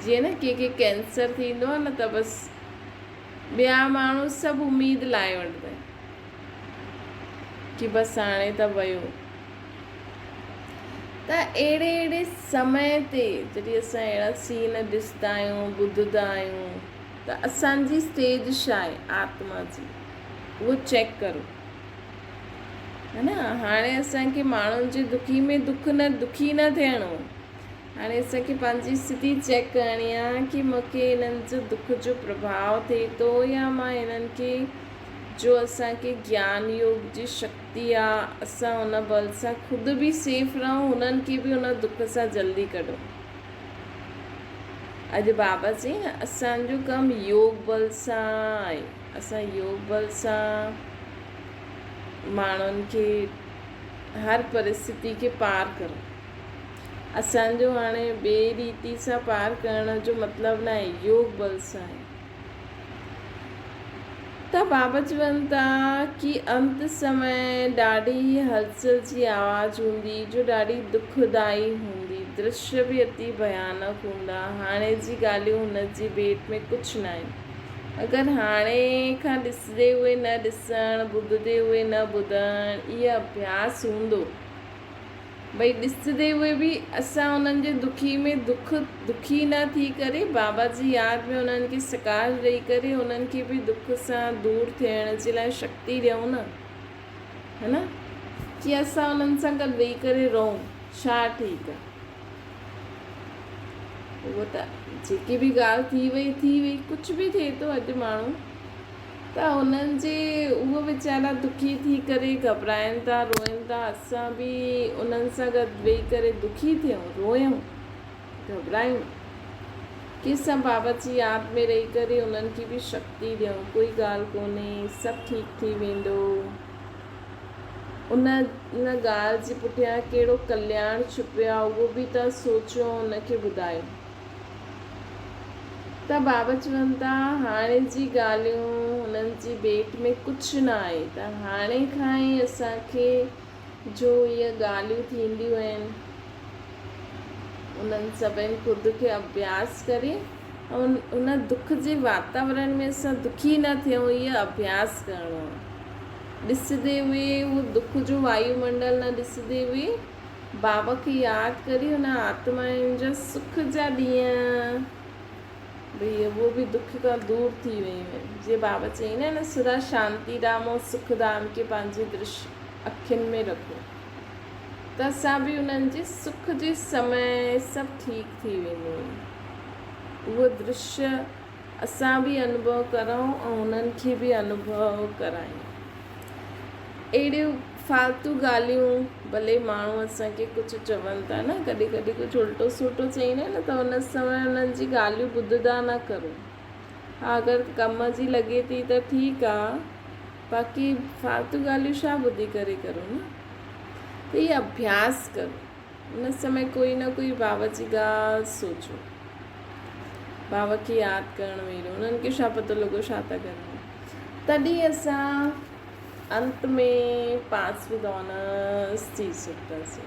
जीअं न कंहिंखे कैंसर थींदो आहे न त बसि ॿिया माण्हू सभु उमेद लाहे वठंदा आहिनि कि बसि हाणे त वियो। त अहिड़े समय ते जॾहिं असां अहिड़ा सीन ॾिसंदा आहियूं, ॿुधंदा आहियूं, त असांजी स्टेज छा आहे आत्मा जी, उहो चेक करो, है न। हाणे असांखे माण्हुनि जे दुखी में दुखी न थियणो। हाणे असांखे पंहिंजी स्थिति चेक करणी आहे कि मूंखे इन्हनि जो दुख जो प्रभाव थिए थो, या मां इन्हनि खे जो असांखे ज्ञान योग जी शक्ति आहे, असां उन बल सां ख़ुदि बि सेफ रहूं, हुननि खे बि उन दुख सां जल्दी कढूं। अॼु बाबा चई न असांजो कमु योग बल सां आहे, असां योग बल सां माण्हुनि खे हर परिस्थिति खे पार करो। असांजो हाणे ॿिए रीति सां पार करण जो मतिलबु न आहे, योग बल सां आहे। त बाबा चवनि था कि अंत समय ॾाढी हलचल जी आवाज़ हूंदी जो ॾाढी दुखदाई हूंदी, दृश्य बि अति भयानक हूंदा। हाणे जी ॻाल्हियूं हुन जी भेट में कुझु न आहे। अगरि हाणे खां ॾिसंदे हुए न ॾिसणु, ॿुधंदे हुए न ॿुधणु, इहो अभ्यास हूंदो, भई ॾिसंदे हुए बि असां उन्हनि जे दुखी में दुखी न थी करे बाबा जी यादि में उन्हनि खे सकाश ॾेई करे उन्हनि खे बि दुख सां दूरि थियण जे लाइ शक्ति ॾियूं न, है न। कि असां उन्हनि सां गॾु वेही करे रहूं, छा ठीकु आहे। उहो त जेकी बि ॻाल्हि थी वई, कुझु बि थिए थो अॼु माण्हू त उन्हनि जे उहो वीचारा दुखी थी करे घबराइनि था, रोइनि था। असां बि उन्हनि सां गॾु वेही करे दुखी थियूं, रोयूं, घबरायूं कि असां बाबा जी यादि में रही करे उन्हनि खे बि शक्ति ॾियूं। कोई ॻाल्हि कोन्हे, सभु ठीकु थी वेंदो। उन ॻाल्हि जे पुठियां कहिड़ो कल्याण छुपियो आहे उहो बि था सोचो, उनखे ॿुधायो। त बाबा चवनि था हाणे जी ॻाल्हियूं हुननि जी भेट में कुझु न आहे, त हाणे खां ई असांखे जो इहे ॻाल्हियूं थींदियूं आहिनि उन्हनि सभिनि ख़ुदि खे अभ्यास करे ऐं उन दुख जे वातावरण में असां दुखी न थियूं, इहो अभ्यास करिणो आहे। ॾिसंदे हुए उहो दुख जो वायुमंडल न ॾिसंदे हुए बाबा खे यादि करे हुन आत्माउनि जा सुख जा ॾींहं भई वो बि दुख खां दूर थी वियूं आहिनि। जीअं बाबा चईंदा आहिनि न, सुरा शांतीधाम ऐं सुखधाम खे पंहिंजे दृश्य अखियुनि में रखो, त असां बि उन्हनि जे सुख जे समय सभु ठीकु थी वेंदो। उहो दृश्य असां बि अनुभव करूं ऐं उन्हनि खे बि अनुभव करायूं। अहिड़ियूं फालतू ॻाल्हियूं भले माण्हू असांखे कुझु चवनि था न, कॾहिं कॾहिं कुझु उल्टो सुल्टो चईंदा आहिनि न, त उन समय उन्हनि जी ॻाल्हियूं ॿुधंदा न करो। हा, अगरि कम जी लॻे थी त ठीकु आहे, बाक़ी फालतू ॻाल्हियूं छा ॿुधी करे करो न। त इहे अभ्यास करो। उन समय कोई न कोई बाबा जी ॻाल्हि सोचो, बाबा खे यादि करणु वेठो, उन्हनि खे छा पतो लॻो छा था कनि। तॾहिं असां अंत में पास विद ऑनर्स थी सघंदासीं।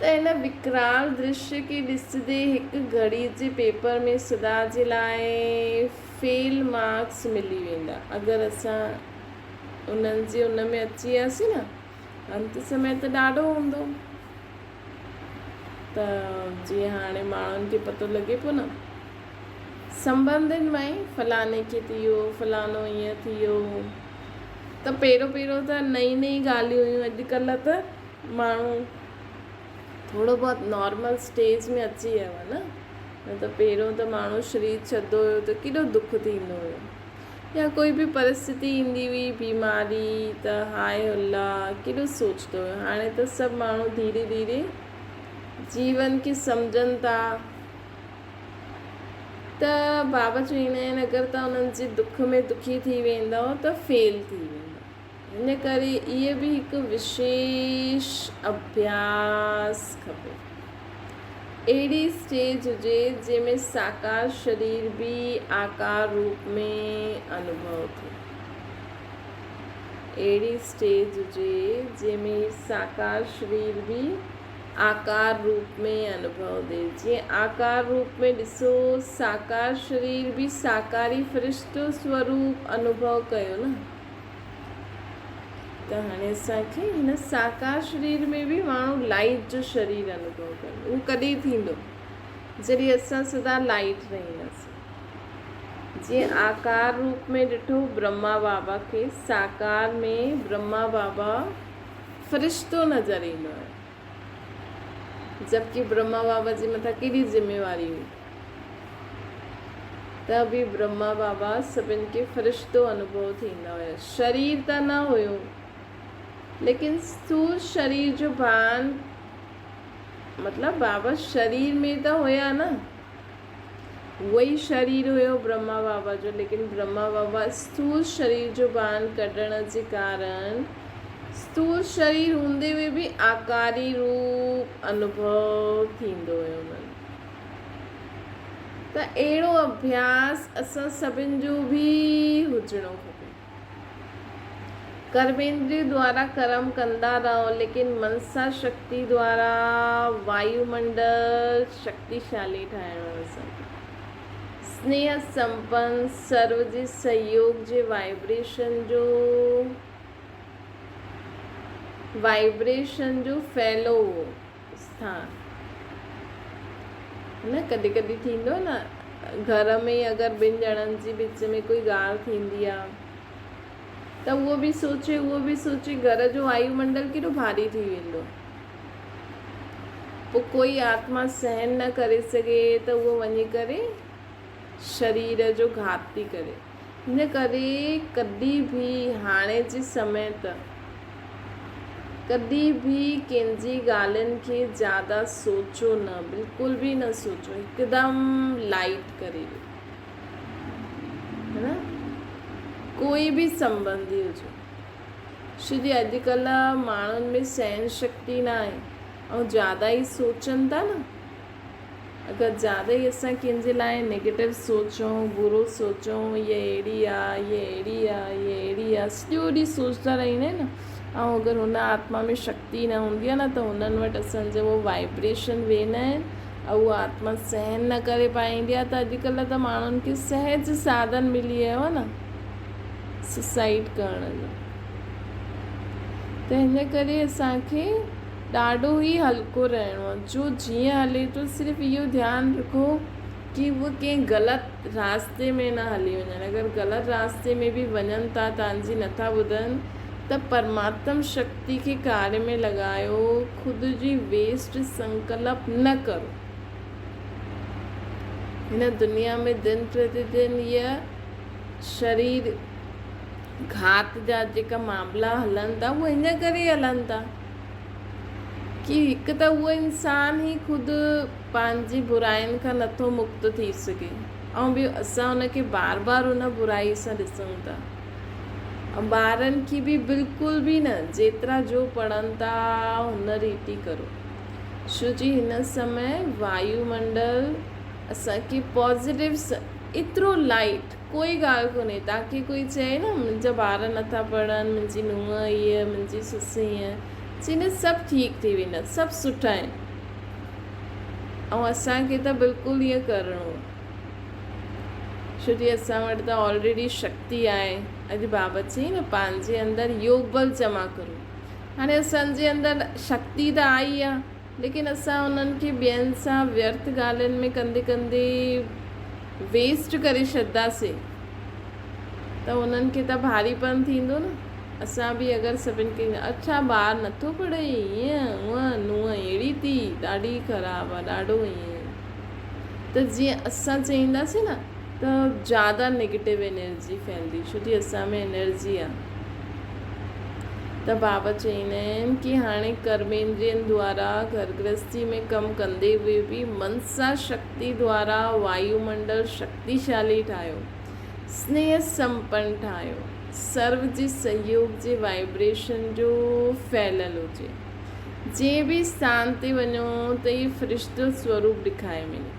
त हिन विकराल दृश्य खे ॾिसंदे हिकु घड़ी जे पेपर में सदा जे लाइ फेल मार्क्स मिली वेंदा। अगरि असां उन्हनि जे उन में अची वियासीं न, अंत समय त ॾाढो हूंदो। त जीअं हाणे माण्हुनि खे पतो लॻे पियो न, संबंधनि में फलाणे खे थी वियो, फलाणो ईअं थी वियो, त पहिरियों त नई नई ॻाल्हियूं हुयूं। अॼुकल्ह त माण्हू थोरो बहुत नॉर्मल स्टेज में अची वियो आहे न, न त पहिरियों त माण्हू शरीर छॾंदो हुयो त केॾो दुख थींदो हुयो, या कोई बि परिस्थिति ईंदी हुई बीमारी त हाय अल्ला केॾो सोचंदो हुयो। हाणे त सभु माण्हू धीरे धीरे जीवन खे सम्झनि था। त बाबा चवंदा आहिनि अगरि तव्हां उन्हनि जे दुख में दुखी थी वेंदव त फेल थी वेंदव। हिन करे इहे बि हिकु विशेष अभ्यास खपे। अहिड़ी स्टेज हुजे जंहिंमें साकार शरीर बि आकार रूप में अनुभव थिए। अहिड़ी स्टेज हुजे जंहिंमें साकार शरीर बि आकार रूप में अनुभव ॾे। जीअं आकार रूप में ॾिसो, साकार शरीर बि साकारी फ़रिश्तो स्वरूप अनुभव कयो न। त हाणे असांखे हिन साकार शरीर में बि माण्हू लाइट जो शरीर अनुभव कयो। उहो कॾहिं थींदो? जॾहिं असां सदा लाइट रहंदासीं। जीअं आकार रूप में ॾिठो ब्रह्मा बाबा खे, साकार में ब्रह्मा बाबा फ़रिश्तो नज़र ईंदो आहे, जबकि ब्रह्मा बाबा जे मथां केॾी ज़िम्मेवारी हुई, त बि ब्रह्मा बाबा सभिनि खे फ़रिश्तो अनुभव थींदा हुया। शरीर त न हुयो, लेकिन स्थूल शरीर जो भान, मतिलबु बाबा शरीर में त हुया न, उहो ई शरीर हुयो ब्रह्मा बाबा जो, लेकिन ब्रह्मा बाबा स्थूल शरीर जो भान कढण जे कारण स्थूल शरीर हूंदे हुए बि आकारी रूप अनुभव थींदो हुयो उन्हनि। त अहिड़ो अभ्यास असां सभिनि जो बि हुजणो खपे। कर्मेंद्रिय द्वारा कर्म कंदा रहो, लेकिन मनसा शक्ति द्वारा वायुमंडल शक्तिशाली ठाहिणो असांखे। स्नेह संपन्न सर्व जे सहयोग जे वाइब्रेशन जो फैलो स्थान न। कॾहिं कॾहिं थींदो न, घर में अगरि ॿिनि ॼणनि जी विच में कोई ॻाल्हि थींदी आहे त उहो बि सोचे घर जो वायुमंडल केॾो भारी थी वेंदो। पोइ कोई आत्मा सहन न करे सघे त उहो वञी करे शरीर जो घात थी करे। हिन करे कॾहिं बि हाणे जे समय त कॾहिं बि कंहिंजी ॻाल्हियुनि खे ज़्यादा सोचो न, बिल्कुलु बि न सोचो, हिकदमि लाइट करे ॾियो, है न। कोई बि संबंधी हुजे, छोजी अॼुकल्ह माण्हुनि में सहन शक्ति न आहे ऐं ज़्यादा ई सोचनि था न। अगरि ज़्यादा ई असां कंहिंजे लाइ नेगेटिव सोचूं, बुरो सोचूं, ये अहिड़ी आहे, ये अहिड़ी आहे, ये अहिड़ी आहे, सॼो ॾींहुं सोचंदा रहंदा आहिनि न, ऐं अगरि हुन आत्मा में शक्ति न हूंदी आहे न, त हुननि वटि असांजो उहो वाइब्रेशन वेंदा आहिनि ऐं उहा आत्मा सहन न करे पाईंदी आहे। त अॼुकल्ह त माण्हुनि खे सहज साधन मिली वियो आहे न सुसाइड करण जो। त हिन करे असांखे ॾाढो ई हल्को रहणो आहे, जो जीअं हले तो सिर्फ़ु इहो ध्यानु रखो कि उहे कंहिं ग़लति रास्ते में न हली वञनि। अगरि ग़लति रास्ते में बि वञनि था, तव्हांजी नथा ॿुधनि, त परमात्म शक्ति खे कार्य में लॻायो, ख़ुदि जी वेस्ट संकल्प न करो। हिन दुनिया में दिन प्रतिदिन इहा शरीर घात जा जेका मामला हलनि था, उहे हिन करे हलनि था कि हिकु त उहो इंसान ई ख़ुदि पंहिंजी बुराइनि खां नथो मुक्त थी सघे, ऐं ॿियो असां हुनखे बार बार हुन बुराई सां ॾिसूं था। ऐं ॿारनि खे बि बिल्कुलु बि न, जेतिरा जो पढ़नि था हुन रीति करो। छो जी हिन समय वायुमंडल असांखे पॉज़िटिव एतिरो लाइट, कोई ॻाल्हि कोन्हे। तव्हांखे कोई चए न मुंहिंजा ॿार नथा पढ़नि, मुंहिंजी नुंहुं हीअ, मुंहिंजी ससु हीअं, चईंदा सभु ठीकु थी वेंदा, सभु सुठा आहिनि। ऐं असांखे त बिल्कुलु ईअं करिणो, छो की असां वटि त ऑलरेडी शक्ति आहे। अॼु बाबा चई न पंहिंजे अंदरि योग बल जमा करो। हाणे असांजे अंदरि शक्ति त आई आहे, लेकिन असां उन्हनि खे ॿियनि सां व्यर्थ ॻाल्हियुनि में कंदे कंदे वेस्ट करे छॾंदासीं त उन्हनि खे त भारीपन थींदो न। असां बि अगरि सभिनि खे अच्छा ॿारु नथो पढ़े, ईअं हूअं, नुंहुं अहिड़ी थी, ॾाढी ख़राबु आहे, ॾाढो ईअं, त जीअं असां चईंदासीं न त ज़्यादा नेगेटिव एनर्जी फैलंदी, छो की असां में एनर्जी आहे। त बाबा चईंदा आहिनि कि हाणे कर्मेंद्रियनि द्वारा घर गृहस्थी में कमु कंदे हुए बि मनसा शक्ति द्वारा वायुमंडल शक्तिशाली ठाहियो, स्नेह संपन्न ठाहियो, सर्व जे सहयोग जे वाइब्रेशन जो फैलियल हुजे। जंहिं बि स्थान ते वञो त इहे फ़रिश्तो स्वरूप ॾेखारे मिले।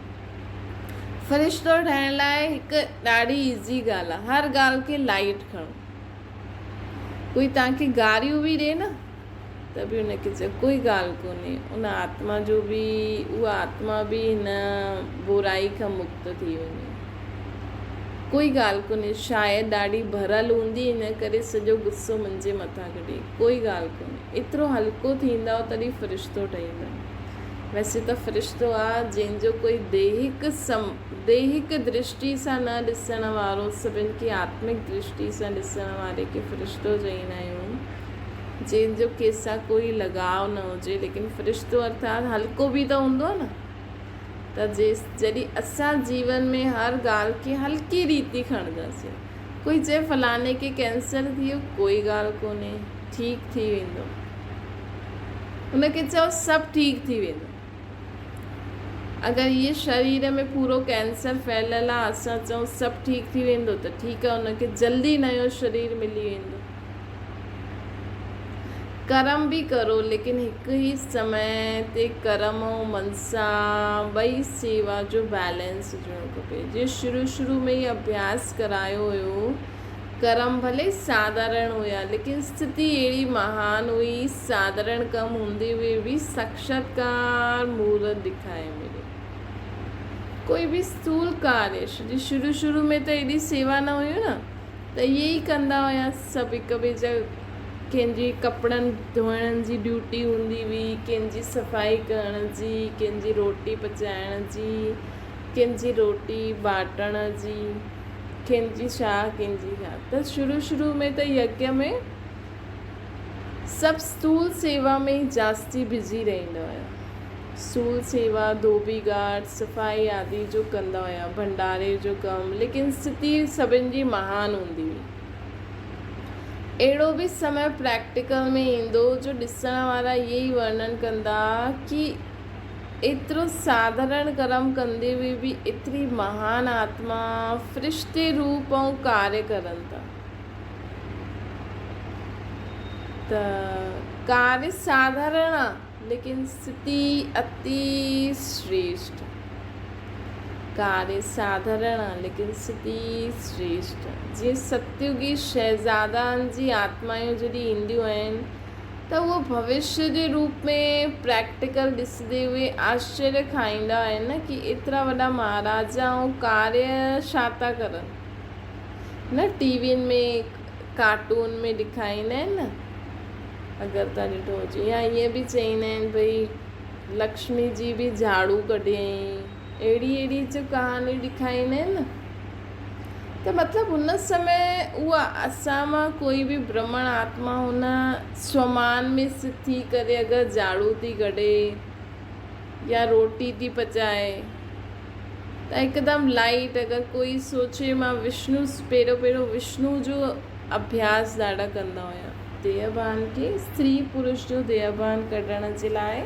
फ़रिश्तो ठाहिण लाइ हिकु ॾाढी ईज़ी ॻाल्हि आहे, हर ॻाल्हि खे लाइट खणो। कोई तव्हांखे गारियूं बि ॾिए न त बि हुनखे चयो कोई ॻाल्हि कोन्हे, उन आत्मा जो बि, उहा आत्मा बि हिन बुराई खां मुक्त थी वञे, कोई ॻाल्हि कोन्हे। शायदि ॾाढी भरियल हूंदी, इन करे सॼो गुस्सो मुंहिंजे मथां कढे, कोई ॻाल्हि कोन्हे। एतिरो हल्को थींदो तॾहिं फ़रिश्तो ठहींदो। वैसे त फ़रिश्तो आहे जंहिंजो कोई दैहिक दृष्टि सां न ॾिसण वारो, सभिनि खे आत्मिक दृष्टि सां ॾिसण वारे खे फ़रिश्तो चईंदा आहियूं, जंहिंजो कंहिंसां कोई लगाव न हुजे। लेकिन फ़रिश्तो अर्थात हल्को बि त हूंदो न। त जॾहिं असां जीवन में हर ॻाल्हि खे हल्की रीति खणंदासीं, कोई चए फलाणे खे कैंसर थी वियो, कोई ॻाल्हि कोन्हे, ठीकु थी वेंदो। हुनखे चओ सभु ठीकु थी वेंदो। अगरि इहे शरीर में पूरो कैंसर फैलियल आहे, असां चऊं सभु ठीकु थी वेंदो, त ठीकु आहे, हुनखे जल्दी नयो शरीर मिली वेंदो। कर्म बि करो, लेकिन हिकु ई समय ते कर्म ऐं मनसा ॿई सेवा जो बैलेंस हुजणो खपे। जीअं शुरू में ई अभ्यास करायो हुयो, कर्म भले साधारण हुया, लेकिन स्थिति अहिड़ी महान हुई, साधारण कम हूंदे हुए बि साक्षात्कार मूर्त दिखाए मिले। कोई बि स्थूल कार्य शुरू में त एॾी सेवा न हुई न, त इहे ई कंदा हुया सभु, हिक ॿिए जा, कंहिंजी कपिड़नि धोइण जी ड्यूटी हूंदी हुई, कंहिंजी सफ़ाई करण जी, कंहिंजी रोटी पचाइण जी, कंहिंजी रोटी बाटण जी, कंहिंजी छा। त शुरू में त यज्ञ में सभु स्थूल सेवा में ई जास्ती बिज़ी रहंदा हुया। स्थूल सेवा, धोबी घाट, सफ़ाई आदि जो कंदा हुया, भंडारे जो कमु, लेकिन स्थिति सभिनि जी महान हूंदी हुई। अहिड़ो बि समय प्रैक्टिकल में ईंदो जो ॾिसण वारा इहे ई वर्णन कंदा कि एतिरो साधारण कर्म कंदे हुए बि एतिरी महान आत्मा फ़रिश्ते रूप ऐं कार्य करनि था। त कार्य साधारण आहे, लेकिन स्थिति अति श्रेष्ठ। कार्य साधारण आहे लेकिन स्थिति श्रेष्ठ। जीअं सतयुगी शहज़ादनि जी आत्मायूं जॾहिं ईंदियूं आहिनि त उहो भविष्य जे रूप में प्रैक्टिकल ॾिसंदे हुए आश्चर्य खाईंदा आहिनि न कि एतिरा वॾा महाराजा ऐं कार्य छा था करनि। न टीवियुनि में कार्टून में ॾेखारींदा आहिनि न, अगरि तव्हां ॾिठो हुजे, या ईअं बि चईंदा आहिनि भई लक्ष्मी जी बि झाड़ू कढियईं, अहिड़ी जो कहानी ॾेखारींदा आहिनि न। त मतिलबु हुन समय उहा असां मां कोई बि ब्रह्मण आत्मा हुन स्वमान में स्थित थी करे अगरि झाड़ू थी कढे या रोटी थी पचाए त हिकदमि लाइट, अगरि कोई सोचे मां विष्णु, पहिरियों विष्णु जो अभ्यास ॾाढा कंदा हुया। देहभान खे, स्त्री पुरुष जो देहभान कढण जे लाइ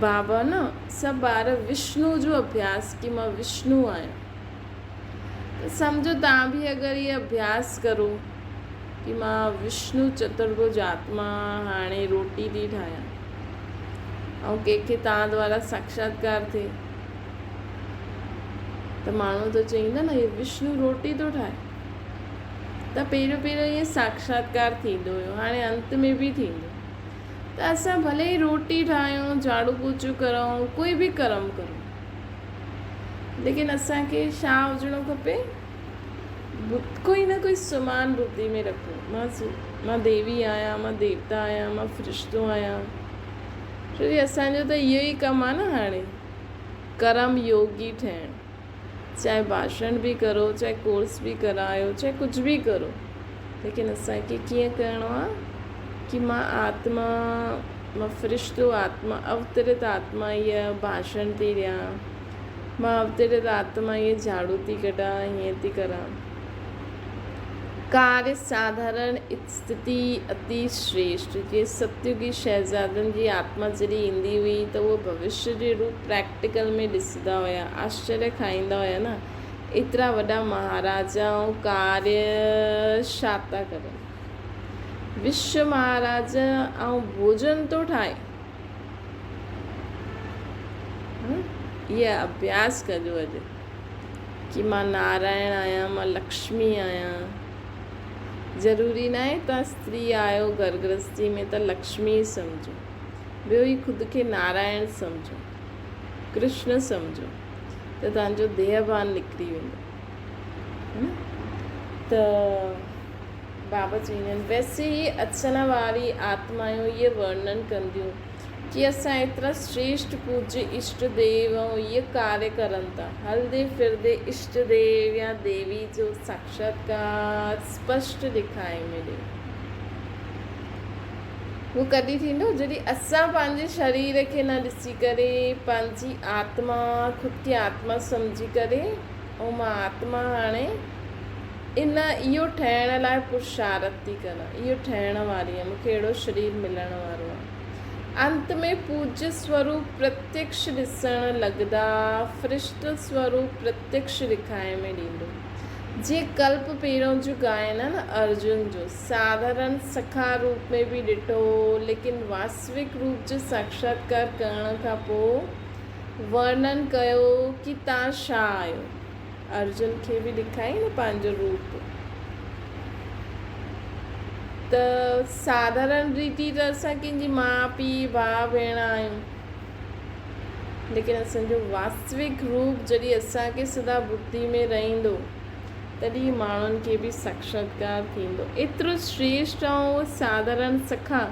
बाबा न सभु ॿार विष्णु जो अभ्यास कि मां विष्णु आहियां। त सम्झो तव्हां बि अगरि इहे अभ्यास करो कि मां विष्णु चतुर्भुज आत्मा हाणे रोटी थी ठाहियां ऐं कंहिंखे तव्हां द्वारा साक्षात्कार थिए त माण्हू त चईंदा न, हे विष्णु रोटी थो ठाहे। त पहिरियों ईअं साक्षात्कार थींदो हुयो, हाणे अंत में बि थींदो। त असां भले ई रोटी ठाहियूं, झाड़ू पोछो करूं, कोई बि कर्म करूं, लेकिन असांखे छा हुजणो खपे, कोई न कोई समान बुद्धि में रखो। मां देवी आहियां, मां देवता आहियां, मां फ़रिश्तो आहियां। छो कि असांजो त इहो ई कमु आहे न हाणे, कर्म योगी ठहिणु। चाहे भाषण बि करो, चाहे कोर्स बि करायो, चाहे कुझु बि करो, लेकिन असांखे कीअं करिणो आहे कि मां आत्मा, मां फ़रिश्तो आत्मा, अवतरित आत्मा इहा भाषण थी ॾियां, मां अवतरित आत्मा इहे झाड़ू थी कढां, हीअं थी करां। कार्य साधारण स्थिति अति श्रेष्ठ। जीअं सतयुगी शहज़ादनि जी आत्मा जॾहिं ईंदी हुई त उहो भविष्य जे रूप प्रैक्टिकल में ॾिसंदा हुया, आश्चर्य खाईंदा हुया न, एतिरा वॾा महाराजा ऐं कार्य छा था करनि। विश्व महाराज ऐं भोजन थो ठाहे, इहा अभ्यास कजो अॼु कि मां नारायण आहियां, मां लक्ष्मी आहियां। ज़रूरी न आहे तव्हां स्त्री आहियो घर गृहस्थी में त लक्ष्मी सम्झो, ॿियो ई ख़ुदि खे नारायण सम्झो, कृष्ण सम्झो, त तव्हांजो देहभान निकिरी वेंदो। त बाबा चवंदा आहिनि, वैसे ही अचण वारी आत्मायूं इहे वर्णन कंदियूं कि असां एतिरा श्रेष्ठ पूज्य इष्ट देव ऐं इहे कार्य करनि था, हलंदे फिरदे इष्ट देव या देवी जो साक्षात्कार स्पष्ट ॾेखारे मिले। उहो कॾहिं थींदो जॾहिं असां पंहिंजे शरीर खे न ॾिसी करे पंहिंजी आत्मा, ख़ुदि खे आत्मा सम्झी करे, ऐं मां आत्मा हाणे इहो ठहिण लाइ पुरुषारथ थी कयां, इहो ठहिण वारी आहे, मूंखे अहिड़ो शरीर मिलण वारो आहे। अंत में पूज्य स्वरूप प्रत्यक्ष ॾिसण लॻंदा, फ़रिश्तो स्वरूप प्रत्यक्ष ॾेखारे में ॾींदो। जीअं कल्प पहिरियों जो गायन आहे न अर्जुन जो, साधारण सखा रूप में बि ॾिठो, लेकिन वास्तविक रूप जो साक्षात्कार करण खां पोइ वर्णन कयो कि तव्हां छा आहियो। अर्जुन खे बि ॾेखारी न पंहिंजो रूप। त साधारण रीति त असां कंहिंजी माउ पीउ भाउ भेण आहियूं, लेकिन असांजो वास्तविक रूप जॾहिं असांखे सदा बुद्धि में रहंदो तॾहिं माण्हुनि खे बि साक्षात्कार थींदो। एतिरो श्रेष्ठ ऐं साधारण सखा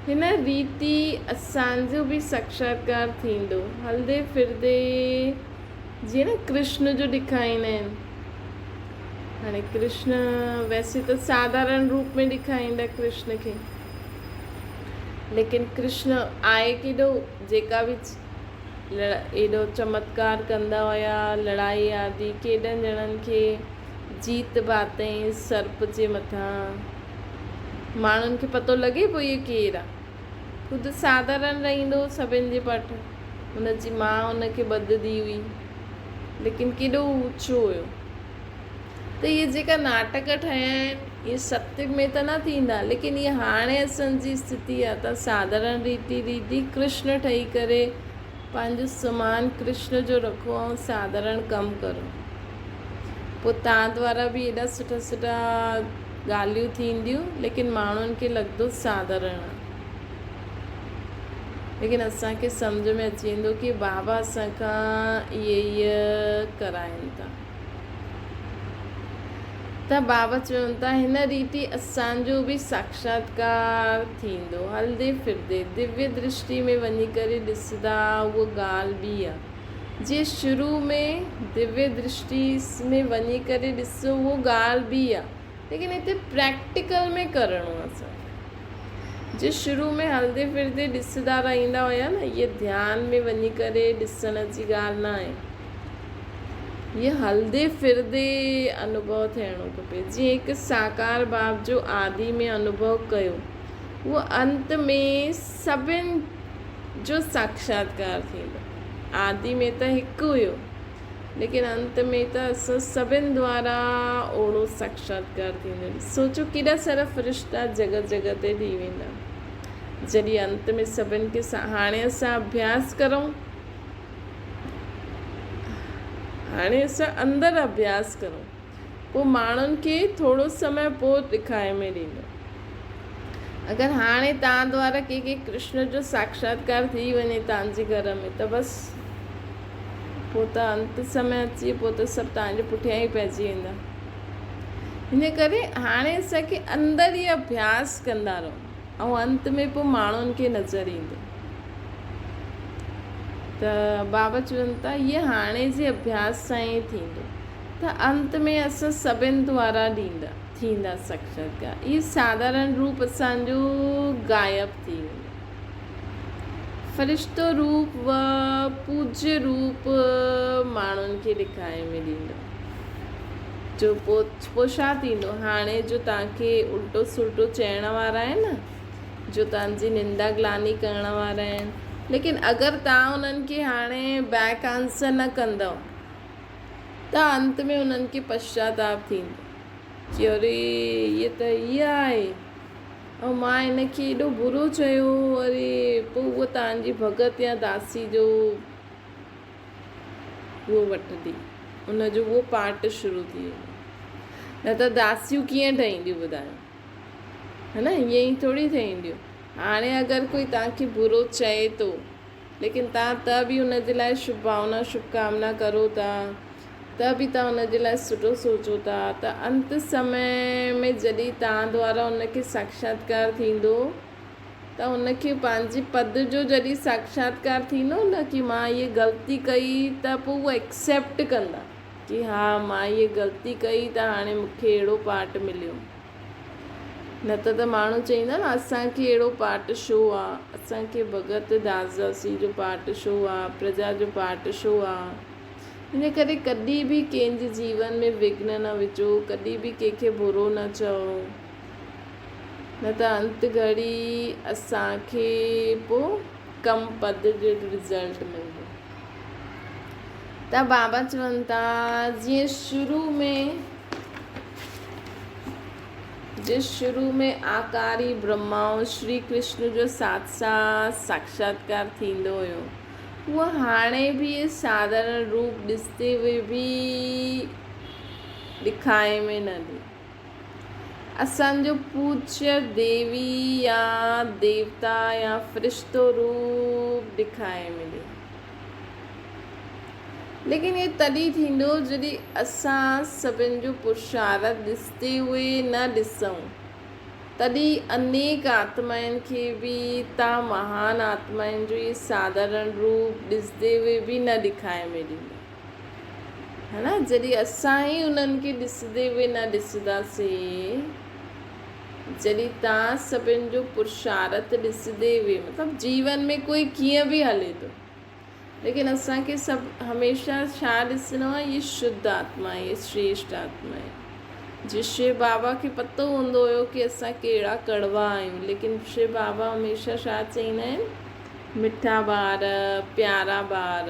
हिन रीति असांजो बि साक्षात्कार थींदो, हलंदे फिरदे जीअं न कृष्ण जो ॾेखारींदा आहिनि। हाणे कृष्ण वैसे त साधारण रूप में ॾेखारींदा कृष्ण खे, लेकिन कृष्ण आहे केॾो, जेका बि एॾो चमत्कार कंदा हुया, लड़ाई आदि, केॾनि ॼणनि खे जीत पातई सर्प जे मथां। माण्हुनि खे पतो लॻे पियो इहे केरु आहे, ख़ुदि साधारण रहंदो सभिनि जे पट, हुनजी माउ हुनखे ॿधंदी हुई, लेकिन केॾो ऊचो हुयो। त इहे जेका नाटक ठहिया आहिनि इहे सत्य में त न थींदा, लेकिन इहे हाणे असांजी स्थिति आहे। त साधारण रीति कृष्ण ठही करे पंहिंजो समान कृष्ण जो रखो ऐं साधारण कमु करो, पोइ तव्हां द्वारा बि एॾा सुठा सुठा ॻाल्हियूं थींदियूं, लेकिन माण्हुनि खे लॻंदो साधारण आहे। लेकिन असांखे सम्झ में अची वेंदो कि बाबा असांखां इहे कराइनि था। त बाबा चवनि था हिन रीति असांजो बि साक्षात्कार थींदो। हलंदे फिरदे दिव्य दृष्टि में वञी करे ॾिसंदा, उहा ॻाल्हि बि आहे। जीअं शुरू में दिव्य दृष्टि में वञी करे ॾिसो, उहो ॻाल्हि बि आहे, लेकिन हिते प्रैक्टिकल में करिणो आहे असांखे। जे शुरू में हलंदे फिरदे ॾिसंदा रहंदा हुया न, इहे ध्यान में वञी करे ॾिसण जी ॻाल्हि न आहे, ये हलदे फिरदे अनुभव थियणो खपे। जीअं हिकु साकार बाप जो आदि में अनुभव कयो, उहो अंत में सभिनि जो साक्षात्कार थींदो। आदि में त हिकु हुयो, लेकिन अंत में त असां सभिनि द्वारा ओड़ो साक्षात्कार थींदो। सोचो केॾा सारा फ़रिश्ता जॻह जॻह ते थी वेंदा जॾहिं अंत में सभिनि खे हाणे असां अभ्यास करूं, हाणे असां अंदरि अभ्यास करूं, पोइ माण्हुनि खे थोरो समय पोइ ॾेखारे में ॾींदो। अगरि हाणे तव्हां द्वारा कंहिंखे कृष्ण जो साक्षात्कार थी वञे तव्हांजे घर में, त बसि पोइ त अंत समय अची, पोइ त सभु तव्हांजे पुठियां ई पइजी वेंदा। हिन करे हाणे असांखे अंदरि ई अभ्यास कंदा रहो, ऐं अंत में पोइ माण्हुनि खे नज़र ईंदो। त बाबा चवनि था इहे हाणे जे अभ्यास सां ई थींदो, त अंत में असां सभिनि द्वारा थींदा साक्षात्कार। इहो साधारण रूप असांजो गायब थी वेंदो। फ़रिश्तो रूप व पूज्य रूप माण्हुनि खे ॾेखारे में ॾींदो। जो पोइ छा थींदो, हाणे जो तव्हांखे उल्टो सुल्टो चइण वारा आहिनि न, जो तव्हांजी निंदा ग्लानी करण वारा आहिनि, लेकिन अगरि तव्हां उन्हनि खे हाणे बैक आंसर न कंदव, त अंत में उन्हनि खे पश्चाताप थींदो कि अरे इहे त इहा आहे, ऐं मां हिनखे एॾो बुरो चयो। अरे पोइ उहो तव्हांजी भगत या दासी जो उहो वठंदी, उनजो उहो पार्ट शुरू थी वेंदो। न त दासियूं कीअं ठहींदियूं ॿुधायो, है न, ईअं ई थोरी ठहींदियूं। हाणे अगरि कोई तव्हांखे बुरो चए थो, लेकिन तव्हां त बि हुनजे लाइ शुभ भावना शुभकामना करो था, त बि तव्हां हुनजे लाइ सुठो सोचो था, त अंत समय में जॾहिं तव्हां द्वारा हुनखे साक्षात्कार थींदो, त हुनखे पंहिंजे पद जो जॾहिं साक्षात्कार थींदो न कि मां इहे ग़लती कई, त पोइ उहो एक्सेप्ट कंदा कि हा मां इहे ग़लती कई, त हाणे मूंखे अहिड़ो पार्ट मिलियो। न त माण्हू चईंदा न असांखे अहिड़ो पार्ट छो आहे, असांखे भगत दासी जो पार्ट छो आहे, प्रजा जो पार्ट छो आहे। इन करे कॾहिं बि कंहिंजे जीवन में विघ्न न विझो, कॾहिं बि कंहिंखे बुरो न चओ, न त अंत घड़ी असांखे पोइ कम पद जो रिज़ल्ट मिलंदो। त बाबा चवनि था जीअं शुरू में आकारी ब्रह्माओं श्री कृष्ण जो साथ साथ साक्षात्कार थींदो हुयो, उहो हाणे बि साधारण रूप ॾिसंदे हुए बि ॾेखारे में न ॾे। असांजो पूज्य देवी या देवता या फ़रिश्तो रूप ॾेखारे में ॾे, लेकिन ये तॾहिं थींदो जॾहिं असां सभिनि जो पुरुषार्थ ॾिसंदे हुए न ॾिसूं, तॾहिं अनेक आत्माउनि खे बि तव्हां महान आत्माउनि जो इहे साधारण रूप ॾिसंदे हुए बि न ॾेखारे में ॾींदो, है न। जॾहिं असां ई उन्हनि खे ॾिसंदे हुए न ॾिसंदासीं, जॾहिं तव्हां सभिनि जो पुरुषार्थ ॾिसंदे हुए, मतिलबु जीवन में कोई कीअं बि हले थो, लेकिन असांखे सभु हमेशह छा ॾिसणो आहे, इहे शुद्ध आत्मा आहे, इहे श्रेष्ठ आत्मा आहे। जिस शिव बाबा खे पतो हूंदो हुयो कि असां कहिड़ा कड़वा आहियूं, लेकिन शिव बाबा हमेशह छा चईंदा आहिनि, मिठा ॿार, प्यारा ॿार।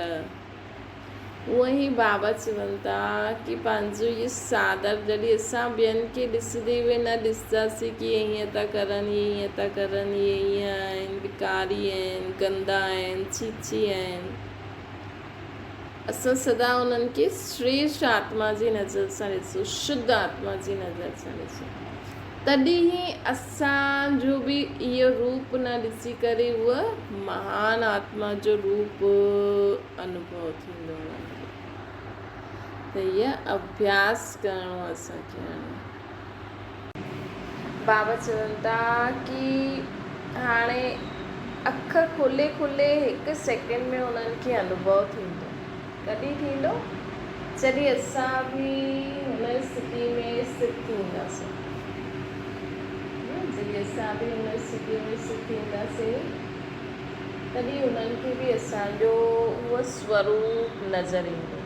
उहो ई बाबा चवनि था कि पंहिंजो इहे सादर जॾहिं असां ॿियनि खे ॾिसंदे हुए न ॾिसंदासीं कि इहे हीअं था करनि, इहे हीअं था करनि, इहे हीअं आहिनि, विकारी आहिनि, गंदा आहिनि, छी छी आहिनि, असां सदा उन्हनि खे श्रेष्ठ आत्मा जी नज़र सां ॾिसो, शुद्ध आत्मा जी नज़र सां ॾिसो, तॾहिं ई असांजो बि इहो रूप न ॾिसी करे उहा महान आत्मा जो रूप अनुभव थींदो उन्हनि खे। त इहा अभ्यास करिणो आहे असांखे। बाबा चवनि था की हाणे अख खुले खुले हिकु सेकेंड में उन्हनि खे अनुभव थींदो। कॾहिं थींदो? जॾहिं असां बि हुन स्थिति में स्थित थींदासीं। जॾहिं असां बि हुन स्थिति में स्थित थींदासीं तॾहिं उन्हनि खे बि असांजो उहो स्वरूप नज़र ईंदो।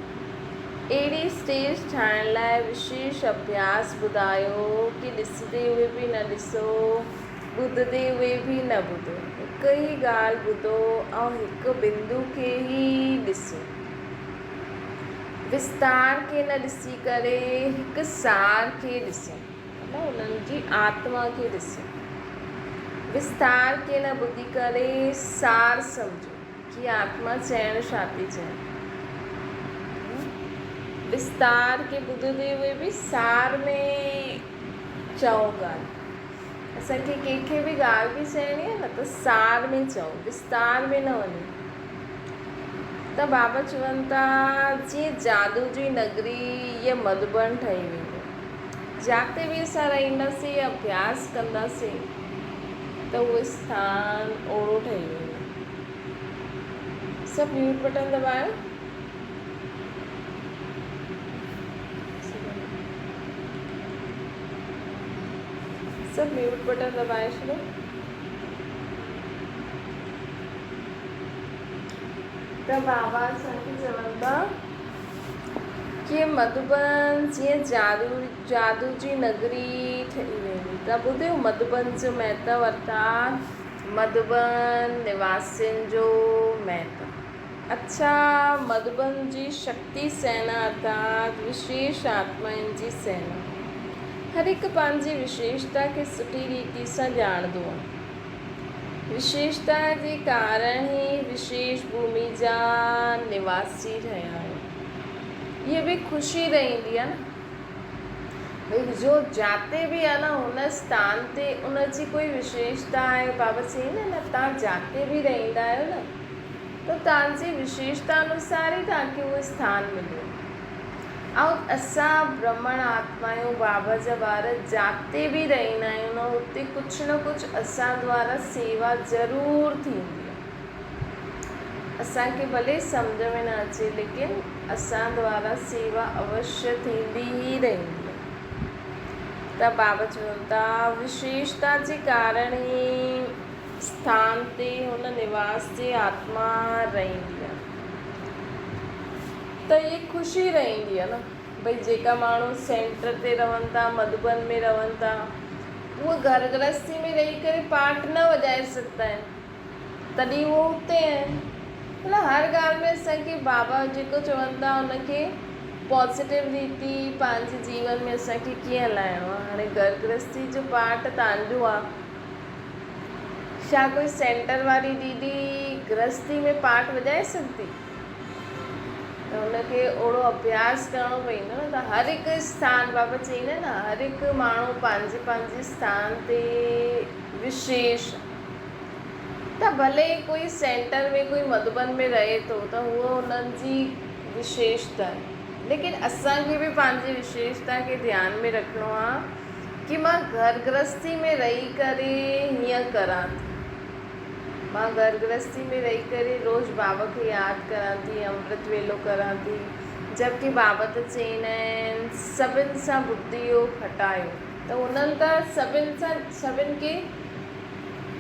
अहिड़ी स्टेज ठाहिण लाइ विशेष अभ्यास ॿुधायो कि ॾिसंदे हुए बि न ॾिसो, ॿुधंदे हुए बि न ॿुधो, हिकु ई ॻाल्हि ॿुधो ऐं हिकु बिंदु खे ई ॾिसो। विस्तार खे न ॾिसी करे हिकु सार खे ॾिसो, मतिलबु उन्हनि जी आत्मा खे ॾिसो। विस्तार खे न ॿुधी करे सार सम्झो कि आत्मा चइणु छा थी चए। विस्तार के ॿुधंदे हुए बि सार में चओ ॻाल्हि। असांखे कंहिंखे बि ॻाल्हि बि चइणी आहे न त सार में चओ, विस्तार में न वञो। त बाबा चवनि था जीअं जादू जी नगरी इहा मधुबन ठही वेंदो, जिते बि असां रहंदासीं अभ्यास कंदासीं त उहो स्थान ओड़ो ठही वेंदो। सभु म्यूट बटन दबायो। सब म्यूट बटन दबाए छॾो। त बाबा असांखे चवनि था कि मधुबन जीअं जादू जी नगरी ठही वेंदी। त ॿुधियो मधुबन जो महत्व अर्थात मधुबन निवासियुनि जो महत्व। अच्छा, मधुबन जी शक्ति सेना अर्थात विशेष आत्माउनि जी सेना। हर हिकु पंहिंजी विशेषता खे सुठी रीति सां ॼाणंदो आहे। विशेषता जे कारण ई विशेष भूमि जा निवासी रहिया आहिनि। इहा बि ख़ुशी रहंदी आहे न भई जो जाते बि आहे न हुन स्थान ते उन जी कोई विशेषता आहे। बाबा चई न तव्हां जाते बि रहंदा आहियो न त तव्हांजी विशेषता अनुसार ई तव्हांखे उहो स्थान मिलियो। ऐं असां ब्रह्मण आत्मा आहियूं, बाबा जा ॿार जाते बि रहंदा आहियूं न हुते कुझु न कुझु असां द्वारा सेवा ज़रूरु थींदी आहे। असांखे भले सम्झ में न अचे लेकिन असां द्वारा सेवा अवश्य थींदी ई रहंदी आहे। त बाबा चवनि था विशेषता जे कारण ई स्थान ते हुन निवास जी आत्मा रहंदी आहे। त इहे ख़ुशी रहंदी आहे न भई जेका माण्हू सेंटर ते रहनि था, मधुबन में रहनि था, उहे घर गृहस्थी में रही करे पाठ न वॼाए सघंदा आहिनि, तॾहिं उहो हुते आहिनि। मतिलबु हर ॻाल्हि में असांखे बाबा जेको चवनि था उनखे पॉज़िटिव रीति पंहिंजे जीवन में असांखे कीअं हलाइणो आहे। हाणे घर गृहस्थी जो पाठ तव्हांजो आहे, छा कोई सेंटर वारी दीदी गृहस्थी में पाठ वॼाए सघंदी? त हुनखे ओड़ो अभ्यास करिणो पवंदो न। त हर हिकु स्थान बाबा चईंदा न हर हिकु माण्हू पंहिंजे पंहिंजे स्थान ते विशेष। त भले कोई सेंटर में कोई मधुबन में रहे थो त उहो उन्हनि जी विशेषता आहे, लेकिन असांखे बि पंहिंजी विशेषता खे ध्यान में रखिणो आहे कि मां घर गृहस्थी में रही करे हीअं करां थी। मां घर गृहस्थी में रही करे रोज़ बाबा खे यादि करां थी, अमृत वेलो करां थी, जबकि बाबा त चईंदा आहिनि सभिनि सां बुद्धि योग हटायो। त उन्हनि त सभिनि खे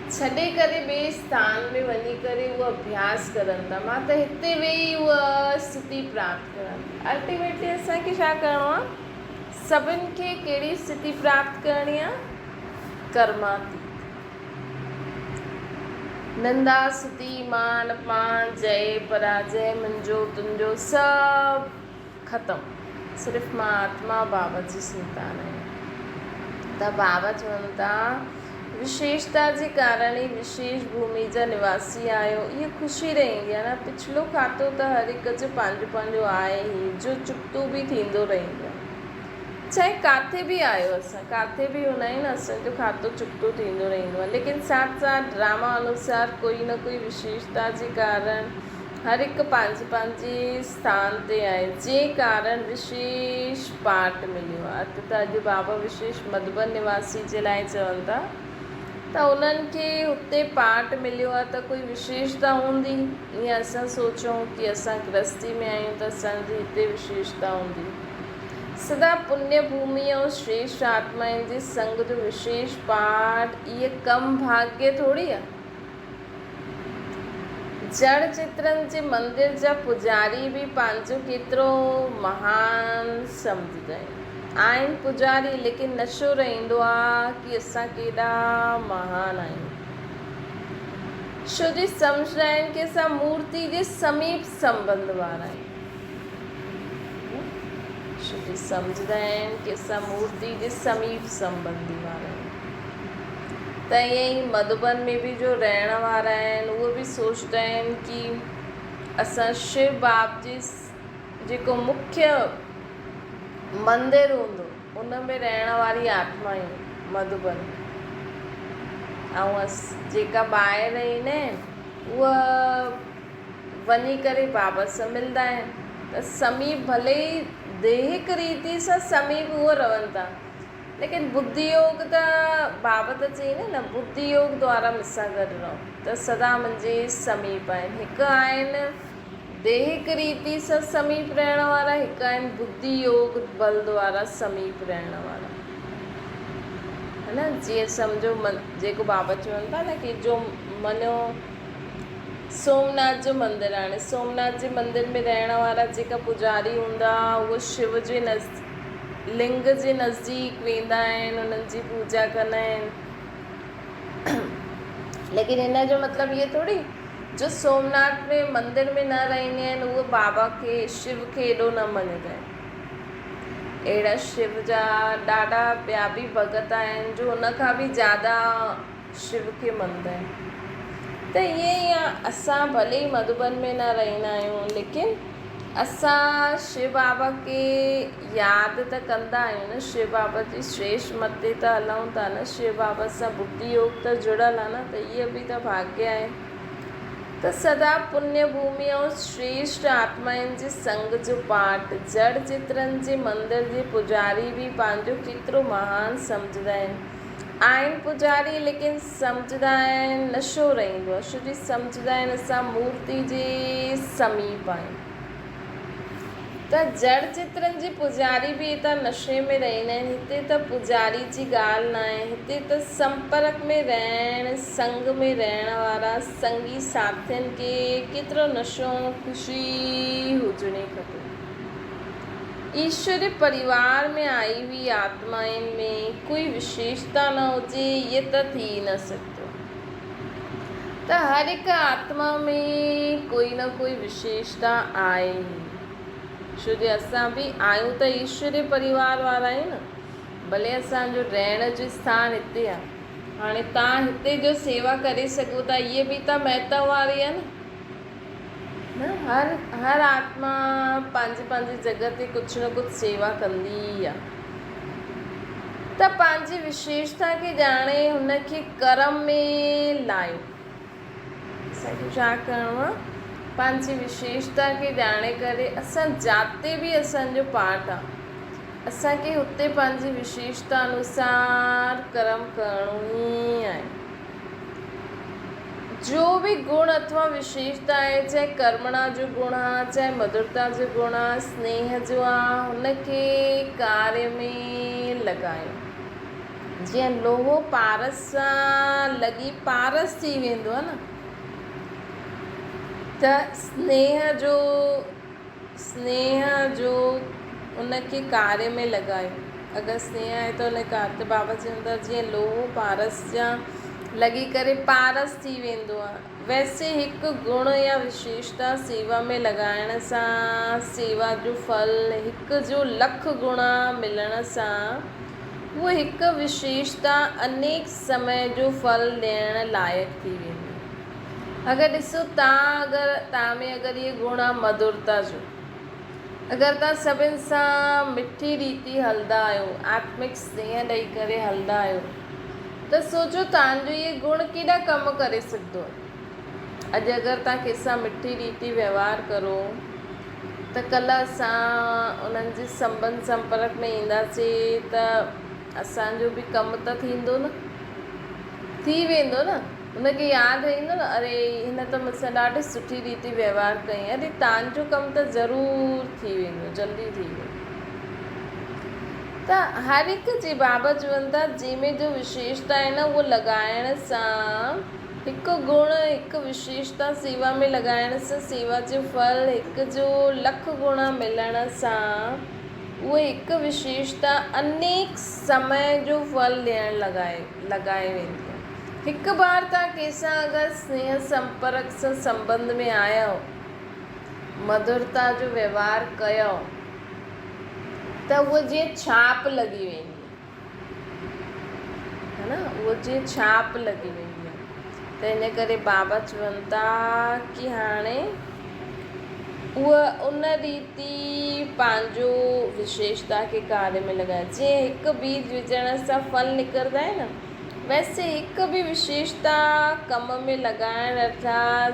छॾे करे ॿिए स्थान में वञी करे उहो अभ्यास करनि था। मां त हिते वेही उहा स्थिति प्राप्त करां थी। अल्टीमेटली असांखे छा करिणो आहे? सभिनि खे कहिड़ी स्थिति प्राप्त करणी आहे? कर्मातीत। नंदा स्तुति मान अपमान जय पराजय मुंहिंजो तुंहिंजो सभु ख़तमु। सिर्फ़ु मां आत्मा बाबा जी संतान आहियां। त बाबा चवनि था विशेषता जे कारण ही विशेष भूमि जा निवासी आहियो, इहा ख़ुशी रहंदी आहे न। पिछलो खातो त हर हिक जो पंहिंजो पंहिंजो आहे ई, जो चुकतो बि थींदो रहंदो आहे। चाहे काथे भी आयो, असां काथे भी हूंदा आहियूं न, असांजो खातो चुकतो थींदो रहंदो आहे। लेकिन साथ साथ ड्रामा अनुसार कोई न कोई विशेषता जे कारण हर हिकु पंहिंजे पंहिंजे स्थान ते आहे, जे कारण विशेष पाठ मिलियो आहे। त अॼु बाबा विशेष मधुबन निवासी जे लाइ चवनि था त उन्हनि खे हुते पाठ मिलियो आहे त कोई विशेषता हूंदी। ईअं असां सोचूं कि असां गृहस्थी में आहियूं त असांजी हिते विशेषता हूंदी। सदा पुण्य भूमि ऐं श्रेष्ठ आत्माउनि जे संग जो विशेष पाठ, इहे कम भाग्य थोड़ी आहे। जड़ चित्रनि जे मंदिर जा पुजारी बि पंहिंजो केतिरो महान सम्झंदा आहिनि पुजारी, लेकिन नशो रहंदो आहे कि असां केॾा महान आहियूं। छो जो सम्झंदा आहिनि कि असां मूर्ति जे समीप संबंध वारा आहियूं। सम्झंदा आहिनि कि असां मूर्ति जे समीप संबंधी वारा आहियूं। त ईअं ई मधुबन में बि जो रहण वारा आहिनि, उहे बि सोचंदा आहिनि कि असां शिव बाप जी जेको मुख्य मंदिर हूंदो उन में रहण वारी आत्मा आहियूं मधुबन। ऐं जेका ॿाहिरि ईंदा आहिनि उहा वञी करे बाबा सां मिलंदा आहिनि। त समीप भले ई दैहिक रीति सां समीप उहो रहनि था, लेकिन बुद्धि योग त बाबा त चई न, बुद्धि योग द्वारा मूंसां गॾु रहो त सदा मुंहिंजे समीप आहिनि। हिकु आहिनि दैहिक रीति सां समीप रहण वारा, हिकु आहिनि बुद्धि योग बल द्वारा समीप रहण वारा, है न। जीअं सम्झो जेको बाबा चवनि था न कि जो मञो सोमनाथ जो मंदिर आहे, हाणे सोमनाथ जे मंदिर में रहण वारा जेका पुजारी हूंदा उहे शिव जे लिंग जे नज़दीक वेंदा आहिनि, उन्हनि जी पूजा कंदा आहिनि। लेकिन हिन जो मतिलबु इहे थोड़ी जो सोमनाथ में मंदिर में न रहंदा आहिनि उहे बाबा खे शिव खे एॾो न मञंदा आहिनि। अहिड़ा शिव जा ॾाढा ॿिया बि भॻत आहिनि जो उनखां बि ज़्यादा शिव खे मञंदा आहिनि। त ईअं ई आहे, असां भले ई मधुबन में न रहंदा आहियूं, लेकिन असां शिव बाबा खे यादि त कंदा आहियूं न। शिव बाबा जी श्रेष्ठ मत ते त हलूं था न, शिव बाबा सां बुद्धि योग त जुड़ियल आहे न, त इहो बि त भाग्य आहे। त सदा पुण्य भूमि ऐं श्रेष्ठ आत्माउनि जे संग जो पाठ, जड़ चित्रनि जे मंदिर जे पुजारी बि पंहिंजो केतिरो महान सम्झंदा आहिनि पुजारी, लेकिन सम्झंदा आहिनि नशो रहंदो आहे। छो जो सम्झंदा आहिनि असां मूर्ति जे समीप आहियूं। त जड़ चित्रनि जे पुजारी बि हितां नशे में रहंदा आहिनि। हिते त पुजारी जी ॻाल्हि न आहे, हिते त संपर्क में रहण, संग में रहण वारा संगी साथियुनि खे केतिरो नशो ख़ुशी हुजणी खपे। ईश्वरी परिवार में आई हुई आत्माउनि में कोई विशेषता न हुजे, ये त थी न सघंदो। त हर हिकु आत्मा में कोई न कोई विशेषता आहे, छो जो असां बि आहियूं त ईश्वरी परिवार वारा आहियूं न। भले असांजो रहण जो स्थान हिते आहे, हाणे तव्हां हिते जो सेवा करे सघो था, इहे बि त महत्व वारी आहे न। हर आत्मा पंहिंजी पंहिंजी जॻह ते कुझु न कुझु सेवा कंदी आहे। त पंहिंजी विशेषता खे ॼाणे हुनखे कर्म में लायो। असांखे छा करिणो आहे, पंहिंजी विशेषता खे ॼाणे करे असां जिते बि असांजो पाठ आहे, असांखे हुते पंहिंजी विशेषता अनुसार कर्म करिणो ई आहे। जो भी गुण अथवा विशेषता आहे, चाहे कर्मणा जो गुण आहे, चाहे मधुरता जो गुण आहे, स्नेह जो आहे, हुनखे कार्य में लॻायो। जीअं लोहो पारस सां लॻी पारस थी वेंदो आहे न, त स्नेह जो उनखे कार्य में लॻायो। अगरि स्नेह आहे त उन कार्य, त बाबा चवनि था जीअं लोहो पारस जा लॻी करे पारस थी वेंदो आहे, वैसे हिकु गुण या विशेषता सेवा में लॻाइण सां सेवा जो फल हिकु जो लख गुणा मिलण सां उहा हिकु विशेषता अनेक समय जो फल ॾियण लाइक़ु थी वेंदी। अगरि ॾिसो तव्हां में अगरि इहे गुण आहे मधुरता जो, अगरि तव्हां सभिनि सां मिठी रीति हलंदा आहियो, आत्मिक स्नेह ॾेई करे हलंदा आहियो, त सोचो तव्हांजो इहे गुण केॾा कमु करे सघंदो आहे। अॼु अगरि तव्हां कंहिंसां मिठी रीति व्यवहार करो त कल्ह असां उन्हनि जे संबंध संपर्क में ईंदासीं त असांजो बि कमु त थींदो न, थी वेंदो न। उनखे यादि ईंदो न, अरे हिन त मूंसां ॾाढी सुठी रीति व्यवहार कई, अरे तव्हांजो कमु त ज़रूरु थी वेंदो, जल्दी थी वेंदो। त हर हिकु जे बाबा चवनि था जंहिंमें जो विशेषता आहे न, उहो लॻाइण सां हिकु गुण, हिकु विशेषता सेवा में लॻाइण सां सेवा जो फल हिकु जो लख गुणा मिलण सां उहे हिकु विशेषता अनेक समय जो फल ॾियण लॻाए वेंदी आहे। हिकु बार तव्हां कंहिंसां अगरि स्नेह संपर्क सां संबंध में आया हो, मधुरता जो व्यवहार कयो, त उहा जीअं छाप लॻी वेंदी है न, उहा जीअं छाप लॻी वेंदी आहे। त इन करे बाबा चवनि था कि हाणे उहा उन रीति पंहिंजो विशेषता के कार्य में लॻाए। जीअं हिकु बीज विझण सां फल निकिरंदा आहिनि न, वैसे हिकु बि विशेषता कम में लॻाइण अर्थात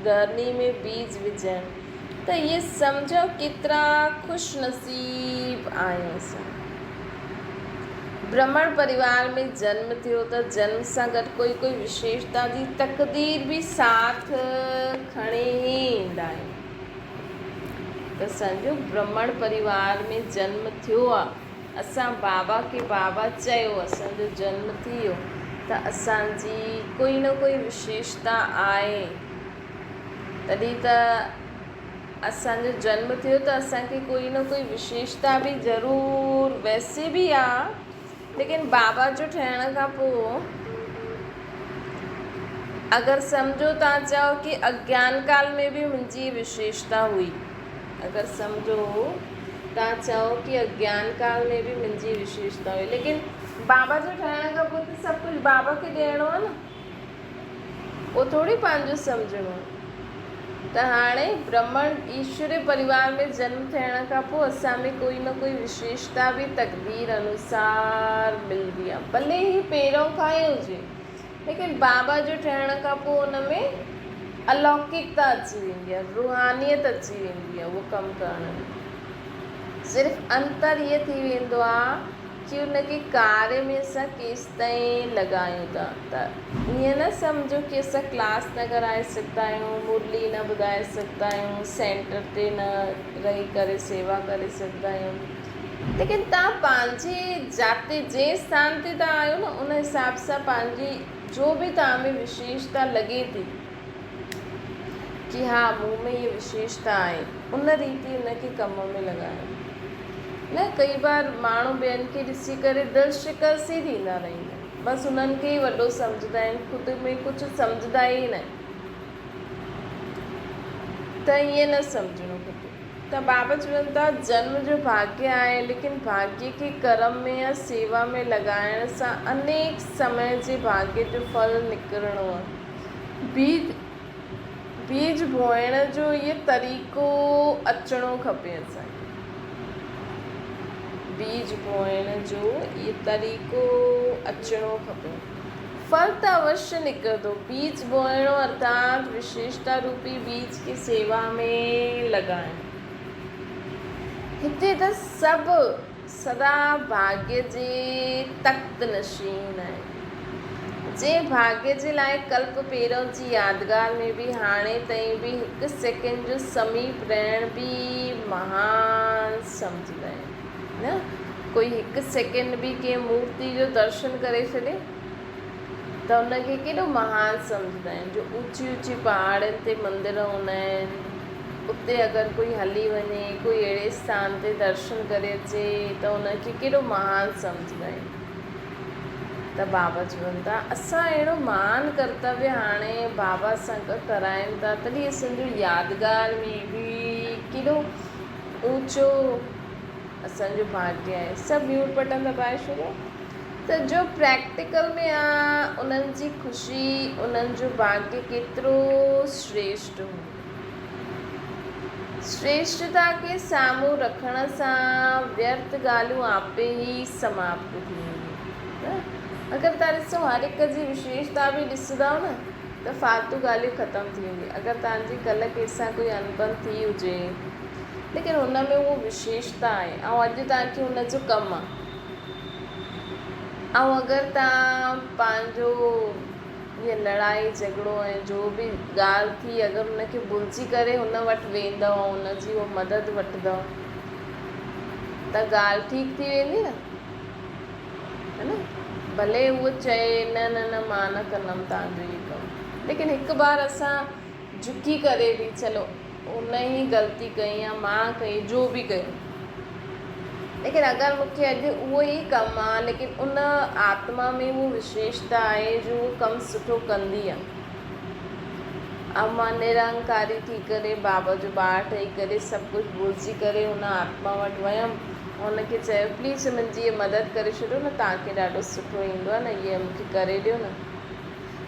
धरनी में बीज विझण, त इहे सम्झो केतिरा ख़ुशि नसीब आहियूं असां। ब्राह्मण परिवार में जन्म थियो त जन्म सां गॾु कोई विशेषता जी तकदीर भी साथ खणी ई ईंदा आहियूं। त सम्झो ब्राह्मण परिवार में जन्म थियो आहे, असां बाबा खे बाबा चयो, असांजो जन्म थी वियो, त असांजी कोई न कोई विशेषता आहे, तॾहिं त असांजो जन्म थियो त असांखे कोई न कोई विशेषता बि ज़रूरु वैसे बि आहे। लेकिन बाबा जो ठहण खां पोइ अगरि सम्झो तव्हां चओ कि अज्ञान काल में बि मुंहिंजी विशेषता हुई, अगरि सम्झो तव्हां चओ कि अज्ञान काल में बि मुंहिंजी विशेषता हुई, लेकिन बाबा जो ठहण खां पोइ त सभु कुझु बाबा खे ॾियणो आहे न, उहो थोरी पंहिंजो सम्झणो आहे। त हाणे ब्राह्मण ईश्वरीय परिवार में जन्म थियण खां पोइ असां में कोई न कोई विशेषता बि तकदीर अनुसार मिलंदी आहे, भले ई पहिरों खां ई हुजे, लेकिन बाबा जो ठहण खां पोइ उन में अलौकिकता अची वेंदी आहे, रूहानियत अची वेंदी आहे। उहो कमु करण में सिर्फ़ु अंतर इहो थी वेंदो आहे कि उनखे कार्य में असां केसि ताईं लॻायूं था। त ईअं न सम्झो कि असां क्लास न कराए सघंदा आहियूं, मुरली न ॿुधाए सघंदा आहियूं, सेंटर ते न रही करे सेवा करे सघंदा आहियूं, लेकिन तव्हां पंहिंजे जाते जंहिं स्थान ते तव्हां आहियो न, उन हिसाब सां पंहिंजी जो बि तव्हां में विशेषता लॻे थी कि हा मूं में इहा विशेषता आहे, उन रीति उनखे कम में लॻायो न। कई बार माण्हू ॿियनि खे ॾिसी करे दिलि शिकस्त ई थींदा रहंदा आहिनि, बसि उन्हनि खे ई वॾो सम्झंदा आहिनि, ख़ुदि में कुझु सम्झंदा ई न। त ईअं न सम्झणो खपे। त बाबा चवनि था जन्म जो भाग्य आहे, लेकिन भाग्य खे कर्म में या सेवा में लॻाइण सां अनेक समय जे भाग्य जो फल निकिरणो आहे। बीज बोअण जो इहो तरीक़ो अचिणो खपे असांखे, बीज बोअण जो इहो तरीक़ो अचिणो खपे, फल त अवश्य निकिरंदो। बीज बोअणो अर्थात विशेषता रूपी बीज की सेवा में लॻाइण। हिते त सभु सदा भाग्य जे तख़्त नशीन आहिनि। जंहिं भाग्य जे लाइ कल्प पहिरों जी यादगार में बि हाणे ताईं बि हिकु सेकेंड जो समीप रहण बि महान सम्झंदा आहिनि न। कोई हिकु सेकेंड बि कंहिं मूर्ति जो दर्शन करे छॾे त उनखे केॾो महान सम्झंदा आहिनि। जो ऊची ऊची पहाड़नि ते मंदर हूंदा आहिनि, उते अगरि कोई हली वञे, कोई अहिड़े स्थान ते दर्शन करे अचे त उनखे केॾो महान सम्झंदा आहिनि। त बाबा चवनि था असां अहिड़ो महान कर्तव्य हाणे बाबा सां कराइनि था, तॾहिं असांजो यादगार में बि केॾो ऊचो असांजो भाग्य आहे। सभु म्यूट बटन दॿाए छॾियो। त जो प्रैक्टिकल में उन्हनि जी ख़ुशी, उन्हनि जो भाग्य केतिरो श्रेष्ठ हो। श्रेष्ठता खे साम्हूं रखण सां व्यर्थ ॻाल्हियूं आपे ई समाप्त थी वेंदियूं। अगरि तव्हां ॾिसो हर हिक जी विशेषता बि ॾिसंदव न त फालतू ॻाल्हियूं ख़तमु थी वेंदियूं। अगरि तव्हांजी कल्ह कंहिंसां कोई अनबन थी हुजे लेकिन हुन में उहो विशेषता आहे ऐं अॼु तव्हांखे हुनजो कमु आहे, ऐं अगरि तव्हां पंहिंजो ईअं लड़ाई झगड़ो ऐं जो बि ॻाल्हि थी अगरि हुनखे भुलिजी करे हुन वटि वेंदव ऐं हुनजी उहो मदद वठंदव त ॻाल्हि ठीकु थी वेंदी न, है न। भले उहो चए न न न मां न कंदमि तव्हांजो इहो कमु, लेकिन हिकु बार असां झुकी करे बि चलो उन ई ग़लती कई या मां कई जो बि कयो, लेकिन अगरि मूंखे अॼु उहो ई कमु आहे लेकिन उन आत्मा में उहो विशेषता आहे जो उहो कमु सुठो कंदी आहे, ऐं मां निरंकारी थी करे बाबा जो ॿार ठही करे सभु कुझु भुलिजी करे हुन आत्मा वटि वियमि ऐं हुनखे चयो प्लीज़ मुंहिंजी इहा मदद करे छॾियो न, तव्हांखे ॾाढो सुठो ईंदो आहे न, इहा मूंखे करे ॾियो न।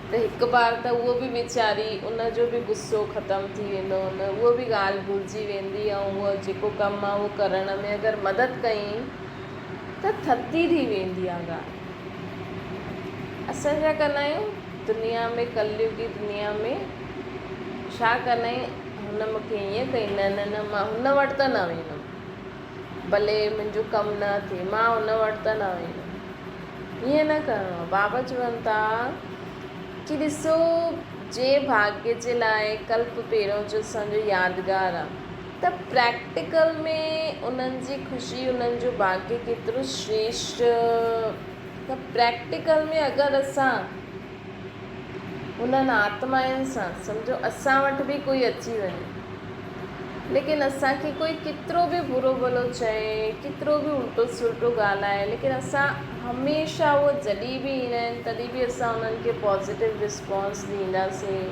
त हिकु बार त उहो बि वीचारी उनजो बि गुस्सो ख़तमु थी वेंदो, उहो बि ॻाल्हि भुलिजी वेंदी ऐं उहो जेको कमु आहे उहो करण में अगरि मदद कई त थधी थी वेंदी आहे ॻाल्हि। असां छा कंदा आहियूं दुनिया में, कलयुगी दुनिया में छा कंदा आहियूं, हुन मूंखे ईअं कई, न न न मां हुन वटि त न वेंदुमि, भले मुंहिंजो कमु न थिए मां हुन वटि त न वेंदुमि। ईअं न करिणो आहे। बाबा चवनि था कि ॾिसो जे भाग्य जे लाइ कल्प पहिरियों जो असांजो यादगार आहे, त प्रैक्टिकल में उन्हनि जी ख़ुशी, उन्हनि जो भाग्य केतिरो श्रेष्ठ। त प्रैक्टिकल में अगरि असां उन्हनि आत्माउनि सां, सम्झो असां वटि बि कोई अची वञे लेकिन असांखे कोई केतिरो बि बुरो भलो चए, केतिरो बि उल्टो सुल्टो ॻाल्हाए, लेकिन असां हमेशह उहो जॾहिं बि ईंदा आहिनि तॾहिं बि असां उन्हनि खे पॉज़िटिव रिस्पॉन्स ॾींदासीं,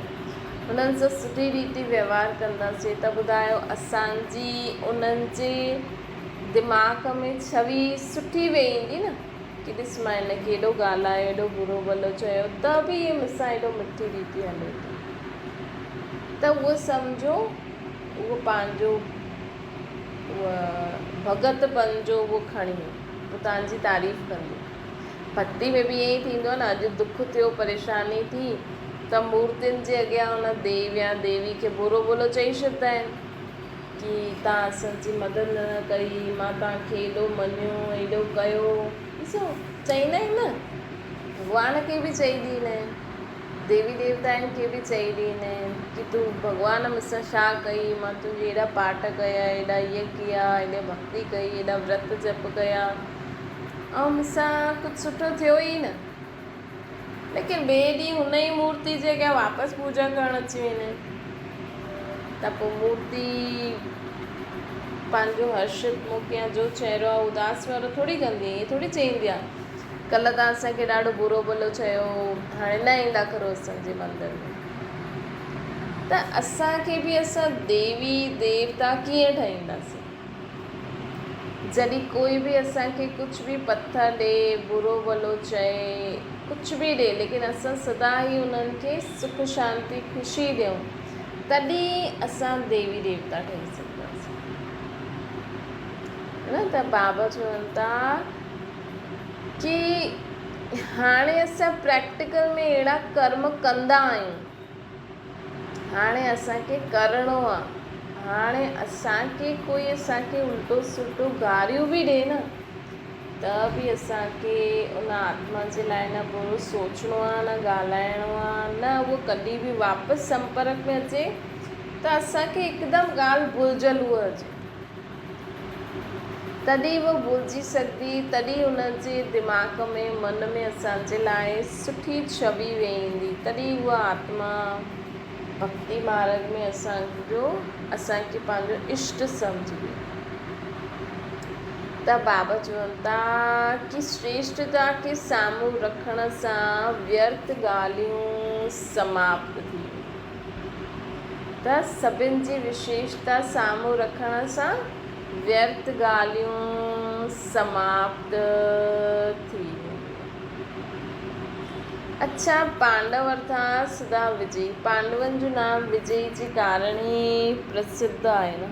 उन्हनि सां सुठी रीति व्यवहार कंदासीं, त ॿुधायो असांजी उन्हनि जे दिमाग़ में छवि सुठी वेंदी न कि ॾिस मां हिनखे एॾो ॻाल्हायो, एॾो बुरो भलो चयो त बि इहे मूंसां एॾो मिठी रीति हले थी, त उहो सम्झो उहो पंहिंजो भगतपन जो उहो खणी पोइ तव्हांजी तारीफ़ कंदी। भक्ति में बि ईअं ई थींदो आहे न, अॼु दुख थियो, परेशानी थी त मूर्तियुनि जे अॻियां हुन देव या देवी खे बुरो भलो चई छॾींदा आहिनि कि तव्हां असांजी मदद न कई, मां तव्हांखे एॾो मञियो, एॾो कयो। ॾिसो चईंदा आहिनि न, भॻवान खे बि चई ॾींदा आहिनि, देवी देवताउनि खे बि चई ॾींदा आहिनि कि तूं भॻवान मूंसां छा कई, मां तुंहिंजे एॾा पाठ कया, एॾा इहे कया, एॾा भक्ति कई, एॾा व्रत जप कया ऐं मूंसां कुझु सुठो थियो ई न, लेकिन ॿिए ॾींहुं हुन ई मूर्ति जे अॻियां वापसि पूजा करणु अची वेंदा आहिनि। त पोइ मूर्ति पंहिंजो हर्षित मुख या जो चहिरो आहे उदास वारो थोरी कंदी आहे, ईअं थोरी चईंदी आहे कल्ह तव्हां असांखे ॾाढो बुरो भलो चयो, हाणे न ईंदा करो असांजे मंदर में। त असांखे बि असां देवी देवता कीअं ठाहींदासीं, जॾहिं कोई बि असांखे कुझु बि पथर ॾे, बुरो भलो चए, कुझु बि ॾे, लेकिन असां सदा ई उन्हनि खे सुख शांती ख़ुशी ॾियूं, तॾहिं असां देवी देवता ठही सघंदासीं, न। त बाबा चवनि था कि हाणे असां प्रैक्टिकल में अहिड़ा कर्म कंदा आहियूं, हाणे असांखे करिणो आहे, हाणे असांखे कोई असांखे उल्टो सुल्टो गारियूं बि ॾिए न त बि असांखे उन आत्मा जे लाइ न बुरो सोचणो आहे, न ॻाल्हाइणो आहे, न उहो कॾहिं बि वापसि संपर्क में अचे त असांखे हिकदमि ॻाल्हि भुलिजल उहा अचे, तॾहिं उहो भुलिजी सघंदी, तॾहिं हुनजे दिमाग़ में मन में असांजे लाइ सुठी छवि वेंदी, तॾहिं उहा आत्मा भक्ति मार्ग में असांखे पंहिंजो इष्ट सम्झी। त बाबा चवनि था कि श्रेष्ठता खे साम्हूं रखण सां व्यर्थ ॻाल्हियूं समाप्त थी, त सभिनि जी विशेषता साम्हूं रखण सां व्यर्थ ॻाल्हियूं समाप्त थी। अच्छा, पांडव अर्थात सदा विजयी। पांडवनि जो नाम विजयी जे कारण ई प्रसिद्ध आहे न।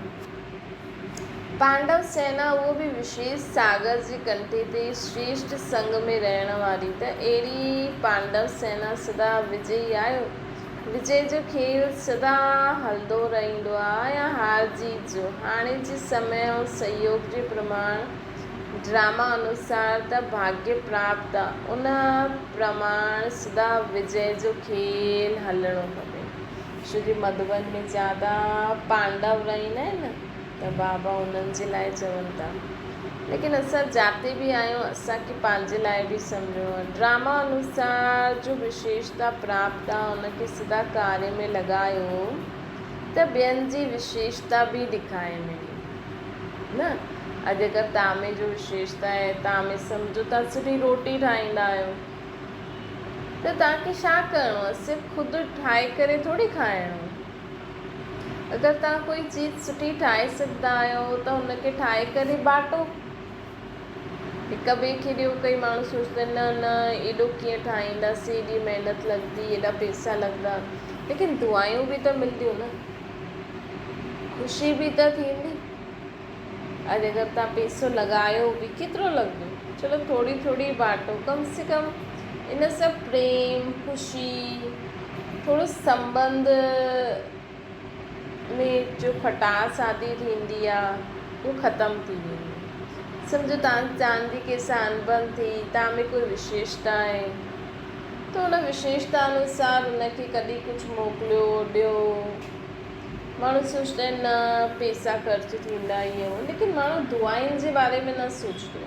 पांडव सेना उहो बि विशेष सागर जे कंढे ते श्रेष्ठ संग में रहण वारी। त अहिड़ी पांडव सेना सदा विजयी आहे। विजय जो खेल सदा हलंदो रहंदो आहे या हार जीत जो। हाणे जे समय ऐं सहयोग जे प्रमाण ड्रामा अनुसार त भाग्य प्राप्त आहे, उन प्रमाण सदा विजय जो खेल हलणो खपे। छो जो मधुबन में ज़्यादा पांडव रहंदा आहिनि न, त बाबा उन्हनि जे लाइ चवनि था। लेकिन असां जाते बि आहियूं, असांखे पंहिंजे लाइ बि सम्झो आहे। ड्रामा अनुसार जो विशेषता प्राप्त आहे, उनखे सदा कार्य में लॻायो त ॿियनि जी विशेषता बि ॾेखारे मिली न। अॼु अगरि तव्हां में जो विशेषता आहे, तव्हां में सम्झो तव्हां सुठी रोटी ठाहींदा आहियो, त तव्हांखे छा करिणो आहे? सिर्फ़ु ख़ुदि ठाहे करे थोरी खाइणो। अगरि तव्हां कोई चीज़ सुठी ठाहे सघंदा आहियो त हुनखे ठाहे करे बांटो, हिक ॿिए खे ॾियो। कई माण्हू सोचंदा आहिनि न न एॾो कीअं ठाहींदासीं, एॾी महिनत लॻंदी, एॾा पैसा लॻंदा। लेकिन दुआयूं बि त मिलंदियूं न, ख़ुशी बि त थींदी। अॼु अगरि तव्हां पैसो लॻायो बि, केतिरो लॻंदो? चलो थोरी थोरी बांटो, कम से कम इन सां प्रेम, ख़ुशी, थोरो संबंध में जो खटास आदि थींदी आहे, उहो ख़तमु थी वेंदी। सम्झो तव्हांजी कंहिंसां अनबन थी, तव्हां में कोई विशेषता आहे, त हुन विशेषता अनुसार हुनखे कॾहिं कुझु मोकिलियो, ॾियो। माण्हू सोचंदा आहिनि न पैसा ख़र्च थींदा ईअं, लेकिन माण्हू दुआयुनि जे बारे में न सोचंदो।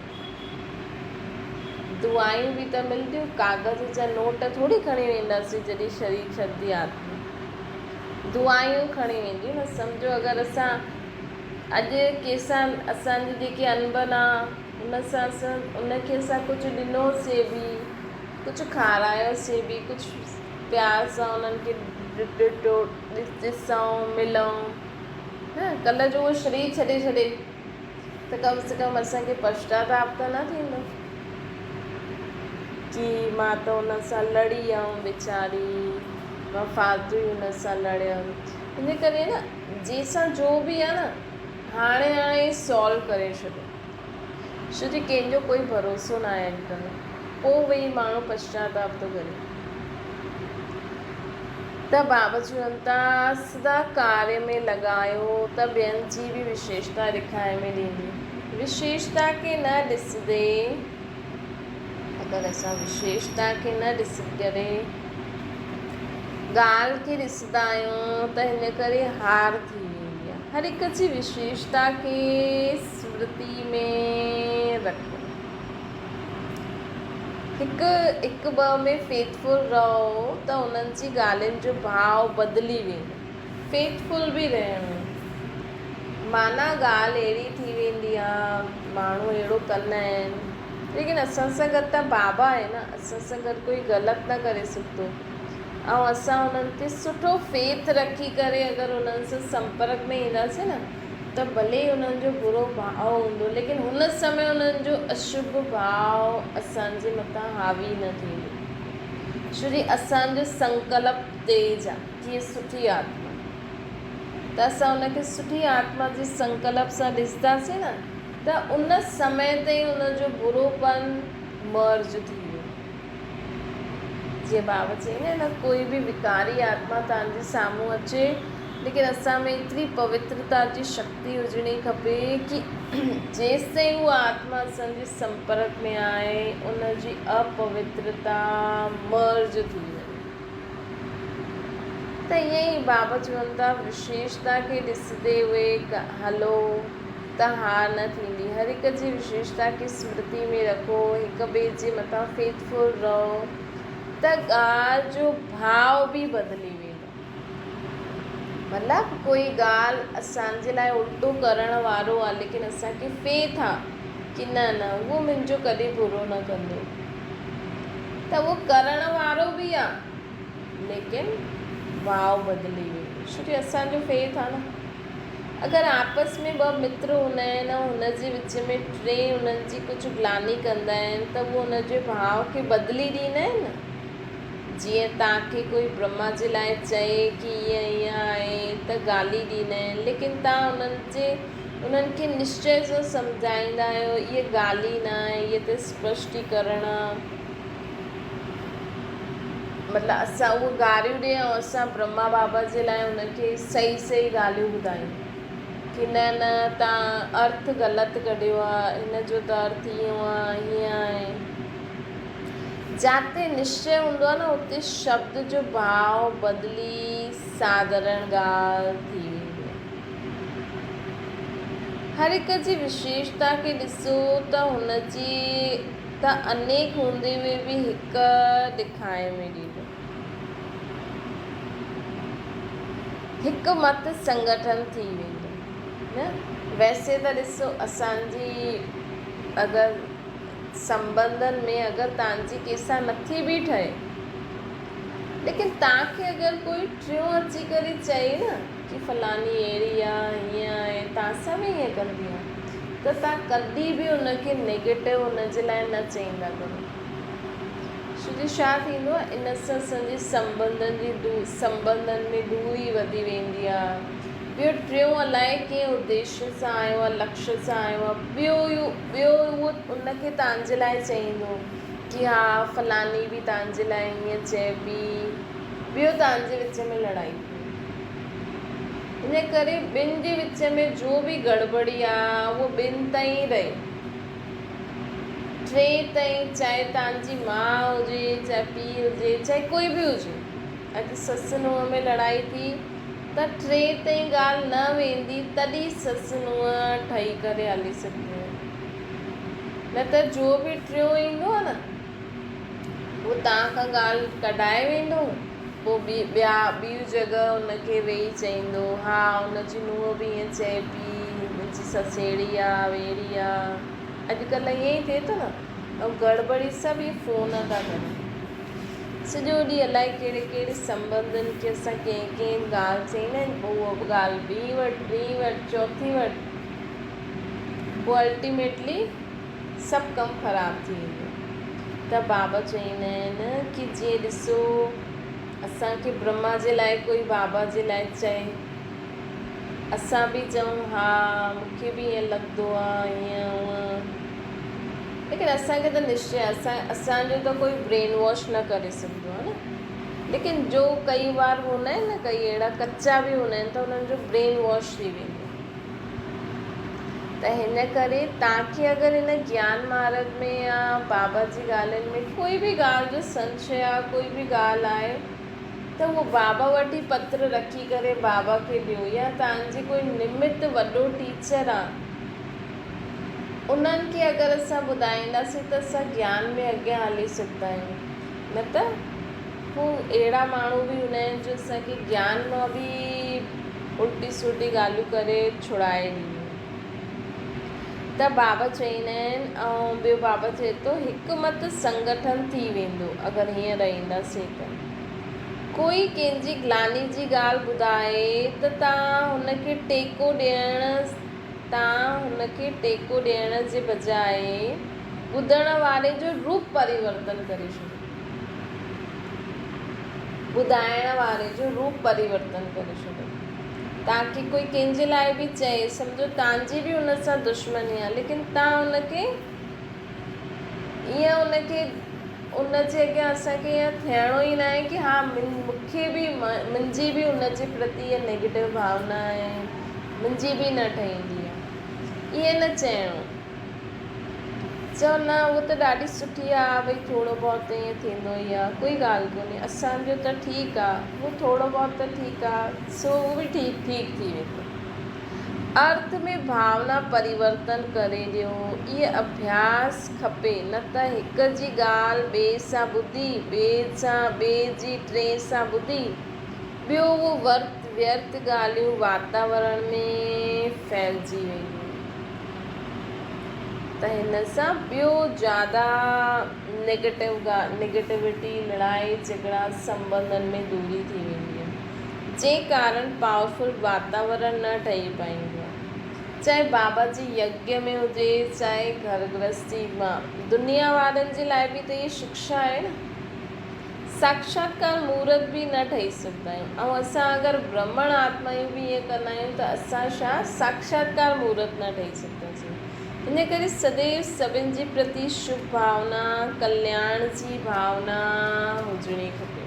दुआयूं बि त मिलंदियूं। कागज़ जा नोट थोरी खणी वेंदासीं जॾहिं शरीर छॾंदी आत्मा, दुआयूं खणी वेंदियूं न। सम्झो अगरि असां अॼु कंहिंसां असांजी जेकी अनबन आहे, हुन सां उनखे असां कुझु ॾिनोसीं बि, कुझु खारायोसीं बि, कुझु प्यार सां उन्हनि खे ॾिसूं, मिलूं, कल्ह जो उहो शरीर छॾे त कम से कम असांखे पश्चाताप त न थींदो कि मां त हुन सां लड़ी हुअमि, वीचारी मां फालतू ई हुन सां लड़ियमि। इन करे न जंहिंसां जो बि आहे न, हाणे सॉल्व करे छॾियो। छो जो कंहिंजो कोई भरोसो न आहे अॼुकल्ह, पोइ वेही माण्हू पश्चाताप थो करे। त बाबा चवनि था सदा कार्य में लॻायो त ॿियनि जी बि विशेषता ॾेखारे में ॾींदी। विशेषता खे न ॾिसंदे, अगरि असां विशेषता खे न ॾिसी करे ॻाल्हि खे ॾिसंदा आहियूं त हिन करे हार थी वेंदी आहे। हर हिक जी विशेषता खे स्मृति में रखो। हिकु ॿ में फेथफुल रहो त उन्हनि जी ॻाल्हियुनि जो भाव बदिली वेंदो। फेथफुल बि रहणो, माना ॻाल्हि अहिड़ी थी वेंदी आहे, माण्हू अहिड़ो कंदा आहिनि, लेकिन असां सां गॾु त बाबा आहे न, असां सां गॾु कोई ग़लति न करे सघंदो। ऐं असां उन्हनि ते सुठो फेथ रखी करे अगरि उन्हनि सां संपर्क में ईंदासीं न, त भले ई उन्हनि जो बुरो भाव हूंदो, लेकिन हुन समय उन्हनि जो अशुभ भाव असांजे मथां हावी न थींदो। छो जो असांजो संकल्प तेज आहे कि सुठी आत्मा, त असां उनखे सुठी आत्मा जे संकल्प सां ॾिसंदासीं न, त उन समय ते उनजो बुरोपन मर्ज थी वियो। जीअं बाबा चईंदा आहिनि न, कोई बि विकारी आत्मा तव्हांजे साम्हूं अचे, लेकिन असां में एतिरी पवित्रता जी शक्ति हुजणी खपे कि जेसि ताईं उहा आत्मा असांजे संपर्क में आहे, उनजी अपवित्रता मर्ज थी वञे। त ईअं ई बाबा चवनि था विशेषता खे ॾिसंदे उहे हलो त हार न थींदी। हर हिक जी विशेषता खे स्मृति में रखो, हिक ॿिए जे मथां फेथफुल रहो, त ॻाल्हि जो भाव बि बदिली वेंदो। मतिलबु कोई ॻाल्हि असांजे लाइ उल्टो करण वारो आहे, लेकिन असांखे फेथ आहे कि न न उहो मुंहिंजो कॾहिं बुरो न कंदो, त उहो करण वारो बि आहे, लेकिन भाव बदिली वेंदो। छो कि असांजो फेथ आहे न। अगरि आपस में ॿ मित्र हूंदा आहिनि ऐं हुनजे विच में टे हुननि जी कुझु ग्लानी कंदा आहिनि, त उहो हुनजे भाव खे बदिली ॾींदा आहिनि न। जीअं तव्हांखे कोई ब्रह्मा जे लाइ चए कि ईअं आहे त गाली ॾींदा आहिनि, लेकिन तव्हां उन्हनि खे निश्चय सां सम्झाईंदा आहियो इहे गाली न आहे, इहे त स्पष्टीकरण आहे। मतिलबु असां उहे गारियूं ॾिए ऐं असां ब्रह्मा बाबा जे लाइ उनखे सही सही ॻाल्हियूं ॿुधायूं कि न न तव्हां अर्थ ग़लति कढियो आहे, हिन जो त अर्थ ईअं आहे, हीअं आहे। जिते निश्चय हूंदो आहे न उते शब्द जो भाव बदिली साधारण ॻाल्हि थी वेंदी आहे। हर हिक जी विशेषता खे ॾिसो त हुनजी त अनेक हूंदे हुए बि हिकु ॾेखारे में ॾींदो, हिकु मत संगठन थी वेंदो न। वैसे त ॾिसो असांजी अगरि संबंधनि में अगरि तव्हांजी कंहिंसां नथी बि ठहे, लेकिन तव्हांखे अगरि कोई टियों अची करे चए न कि फलानी अहिड़ी आहे, हीअं आहे, तव्हां सां बि हीअं कंदी आहे, त तव्हां कॾहिं बि उनखे नेगेटिव उनजे लाइ न चईंदा करो। छोजो छा थींदो आहे, इन सां असांजे संबंधनि में दूरी वधी वेंदी आहे। ॿियो टियों अलाए कंहिं उद्देश्य सां आयो आहे, लक्ष्य सां आयो आहे, ॿियो उहो उनखे तव्हांजे लाइ चईंदो कि हा फलानी बि तव्हांजे लाइ हीअं चइबी, ॿियो तव्हांजे विच में लड़ाई थी। इन करे ॿिनि जे विच में जो बि गड़बड़ी आहे उहो ॿिनि ताईं रहे, टे ताईं, चाहे तव्हांजी माउ हुजे, चाहे पीउ हुजे, चाहे कोई बि हुजे। अॼु ससु नुंहुं में लड़ाई थी त टे ताईं ॻाल्हि न वेंदी, तॾहिं ससु नुंहुं ठही करे हली सघंदी आहे। न त जो बि टियों ईंदो आहे न उहो तव्हां खां ॻाल्हि कढाए वेंदो, पोइ ॿियूं जॻह उनखे वेही चईंदो हा हुनजी नुंहुं बि ईअं चए पई, मुंहिंजी ससु अहिड़ी आहे वेड़ी आहे। अॼुकल्ह ईअं ई थिए थो न, ऐं गड़बड़ी सभु इहे फ़ोन था कनि। सॼो ॾींहुं अलाए कहिड़े कहिड़े संबंधनि खे असां कंहिं ॻाल्हि चईंदा आहिनि, पोइ उहा ॻाल्हि ॿी वटि, टी वटि, चौथी वटि, पोइ अल्टीमेटली सभु कमु ख़राबु थी वेंदो। त बाबा चवंदा आहिनि कि जीअं ॾिसो असांखे ब्रह्मा जे लाइ कोई बाबा जे लाइ चए, असां बि चऊं हा मूंखे बि ईअं लॻंदो आहे, ईअं हूअं, लेकिन असांखे त निश्चय असांजो त कोई ब्रेन वॉश न करे सघंदो आहे न। लेकिन जो कई बार हूंदा आहिनि न, कई अहिड़ा कचा बि हूंदा आहिनि त उन्हनि जो ब्रेन वॉश थी वेंदो। त हिन करे तव्हांखे अगरि हिन ज्ञान मार्ग में या बाबा जी ॻाल्हियुनि में कोई बि ॻाल्हि जो संशय आहे, कोई बि ॻाल्हि आहे, त उहो बाबा वटि ई पत्र रखी करे बाबा खे ॾियो, या तव्हांजी कोई निमित वॾो टीचर आहे उन्हनि खे अगरि असां ॿुधाईंदासीं त असां ज्ञान में अॻियां हली सघंदा आहियूं। न त पोइ अहिड़ा माण्हू बि हूंदा आहिनि जो असांखे ज्ञान मां बि उल्टी सुल्टी ॻाल्हियूं करे छुड़ाए ॾींदियूं। त बाबा चवंदा आहिनि, ऐं ॿियो बाबा चए थो हिकु मत संगठन थी वेंदो अगरि हीअं रहंदासीं त। कोई कंहिंजी ग्लानी जी ॻाल्हि ॿुधाए त तव्हां हुनखे टेको ॾियण जे बजाए ॿुधण वारे जो रूप परिवर्तन करे छॾियो, ॿुधाइण वारे जो रूप परिवर्तन करे छॾियो। तव्हांखे कोई कंहिंजे लाइ बि चए, सम्झो तव्हांजी बि हुन सां दुश्मनी आहे, लेकिन तव्हां हुनखे उनजे अॻियां असांखे ईअं थियणो ई न आहे कि हा मुंहिंजी बि उनजे प्रति इहा नेगेटिव भावना आहे, मुंहिंजी बि न ठहींदी आहे, ईअं न चइणो। चओ न उहो त ॾाढी सुठी आहे, भई थोरो बहुत ईअं थींदो ई आहे, कोई ॻाल्हि कोन्हे, असांजो त ठीकु आहे, उहो थोरो बहुत त ठीकु आहे, सो उहो बि ठीकु थी वेंदो। अर्थ में भावना परिवर्तन करे ॾियो, इहे अभ्यास खपे, न त हिक जी ॻाल्हि ॿिए सां ॿुधी, ॿिए जी टे सां ॿुधी, ॿियो उहो व्यर्थ ॻाल्हियूं वातावरण में फैलिजी वेंदियूं। त हिन सां ॿियो ज़्यादा नेगेटिविटी, लड़ाई झगड़ा, संबंधनि में दूरी थी वेंदी आहे, जंहिं कारण पावरफुल वातावरण न ठही पाईंदो आहे। चाहे बाबा जी यज्ञ में हुजे, चाहे घर गृहस्थी मां, दुनिया वारनि जे लाइ बि त इहा शिक्षा आहे न। साक्षात्कार मुहूर्त भी न ठही सघंदा आहियूं। ऐं असां अगरि ब्रह्मण आत्मायूं बि ईअं कंदा आहियूं त असां छा साक्षात्कार मुहूर्त न ठही सघंदासीं। इन करे सदैव सभिनि जे प्रति शुभ भावना, कल्याण जी भावना हुजणी खपे।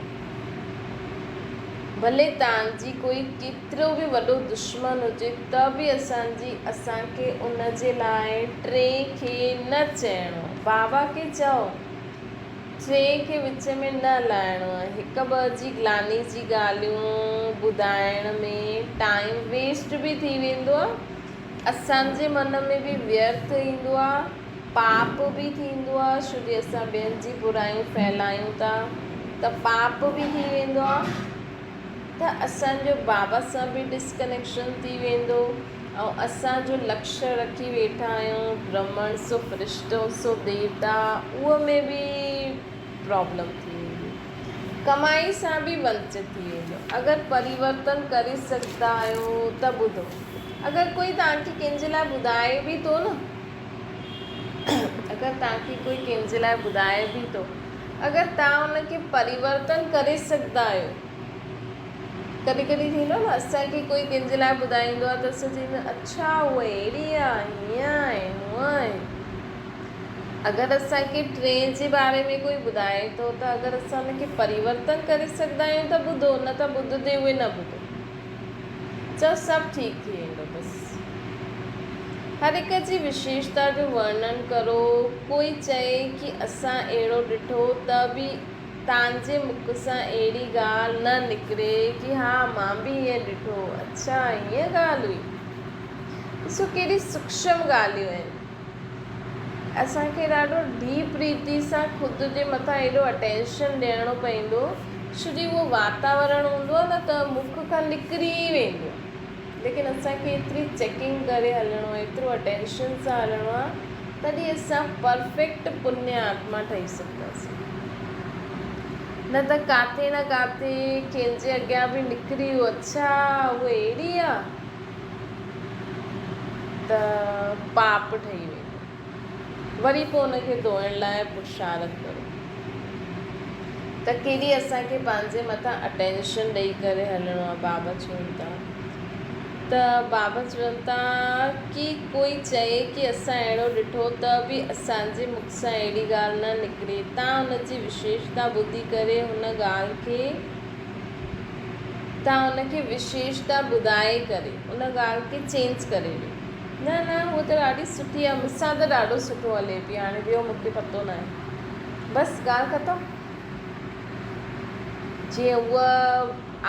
भले तव्हांजी कोई केतिरो बि वॾो दुश्मन हुजे त बि असांखे उन जे लाइ टे खे न चइणो। बाबा खे चओ, टे खे विच में न लाहिणो आहे। हिकु ॿ जी ग्लानी जी ॻाल्हियूं ॿुधाइण में टाइम वेस्ट बि थी वेंदो आहे, असांजे मन में बि व्यर्थ ईंदो आहे, पाप बि थींदो आहे, छो जो असां ॿियनि जी बुराइयूं फैलायूं था त पाप बि थी वेंदो आहे, त असांजो बाबा सां बि डिस्कनेक्शन थी वेंदो। ऐं असांजो लक्ष्य रखी वेठा आहियूं ब्रह्मण सो फरिश्तो सो देवता, उहो में बि प्रॉब्लम थी वेंदी, कमाई सां बि वंचित थी वेंदो। अगरि परिवर्तन करे सघंदा आहियो त ॿुधो, अगरि कोई तव्हांखे कंहिंजे लाइ ॿुधाए बि थो न, अगरि तव्हांखे कोई कंहिंजे लाइ ॿुधाए बि थो, अगरि तव्हां उनखे परिवर्तन करे सघंदा आहियो, कॾहिं कॾहिं थींदो न असांखे कोई कंहिंजे लाइ ॿुधाईंदो आहे त असां चईंदा अच्छा उहा अहिड़ी आहे, हीअं आहे, हूअं आहे। अगरि असांखे टे जे बारे में कोई ॿुधाए थो त अगरि असां उनखे परिवर्तन करे सघंदा आहियूं त ॿुधो, न त ॿुधंदे उहे न ॿुधो, चओ सभु ठीकु थी वेंदो। बसि हर हिक जी विशेषता जो वर्णन करो। कोई चए कि असां अहिड़ो ॾिठो त बि तव्हांजे मुख सां अहिड़ी ॻाल्हि न निकिरे कि हा मां बि ईअं ॾिठो, अच्छा हीअं ॻाल्हि हुई। ॾिसो केॾी सूक्ष्म ॻाल्हियूं आहिनि। असांखे ॾाढो डीप रीति सां ख़ुदि जे मथां एॾो अटेंशन ॾियणो पवंदो, छो जो उहो वातावरण हूंदो आहे न त मुख खां निकिरी वेंदो, लेकिन असांखे एतिरी चेकिंग करे हलणो आहे, एतिरो अटेंशन सां हलणो आहे, तॾहिं असां परफेक्ट पुण्य आत्मा ठही सघंदासीं। न त किथे न किथे कंहिंजे अॻियां बि निकिरी वियो अच्छा उहा अहिड़ी आहे त पाप ठही वेंदो, वरी पोइ उनखे धोइण लाइ पुरुषारत करो। त केॾी असांखे पंहिंजे मथां अटेंशन ॾेई करे हलणो आहे। बाबा चवनि था कि कोई चए कि असां अहिड़ो ॾिठो त बि असांजे मुख सां अहिड़ी ॻाल्हि न निकिरे, तव्हां हुनजी विशेषता ॿुधी करे तव्हां हुनखे विशेषता ॿुधाए करे उन ॻाल्हि खे चेंज करे ॾियो। न उहा त ॾाढी सुठी आहे, मूंसां त ॾाढो सुठो हले पई, हाणे ॿियो मूंखे पतो न आहे, बसि ॻाल्हि ख़तमु। जीअं उहा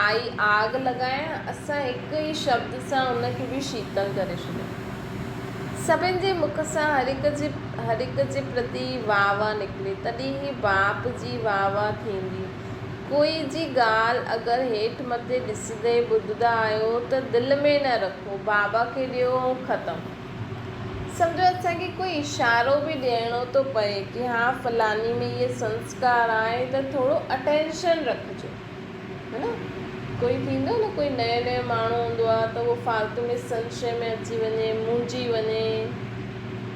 आई आग लॻाइण, असां हिकु ई शब्द सां उनखे बि शीतल करे छॾियो। सभिनि जे मुख सां हर हिक जे प्रति वाह वाह निकिरे, तॾहिं ई बाप जी वाह वाह थींदी। कोई जी ॻाल्हि अगरि हेठि मथे ॾिसंदे ॿुधंदा आहियो त दिलि में न रखो, बाबा खे ॾियो ऐं ख़तमु। सम्झो असांखे कोई इशारो बि ॾियणो थो पए कि हा फलानी में इहे संस्कार आहे त थोरो अटेंशन रखिजो, है न। कोई थींदो न, कोई नयो माण्हू हूंदो आहे त उहो फालतू में संशय में अची वञे, मुंझी वञे,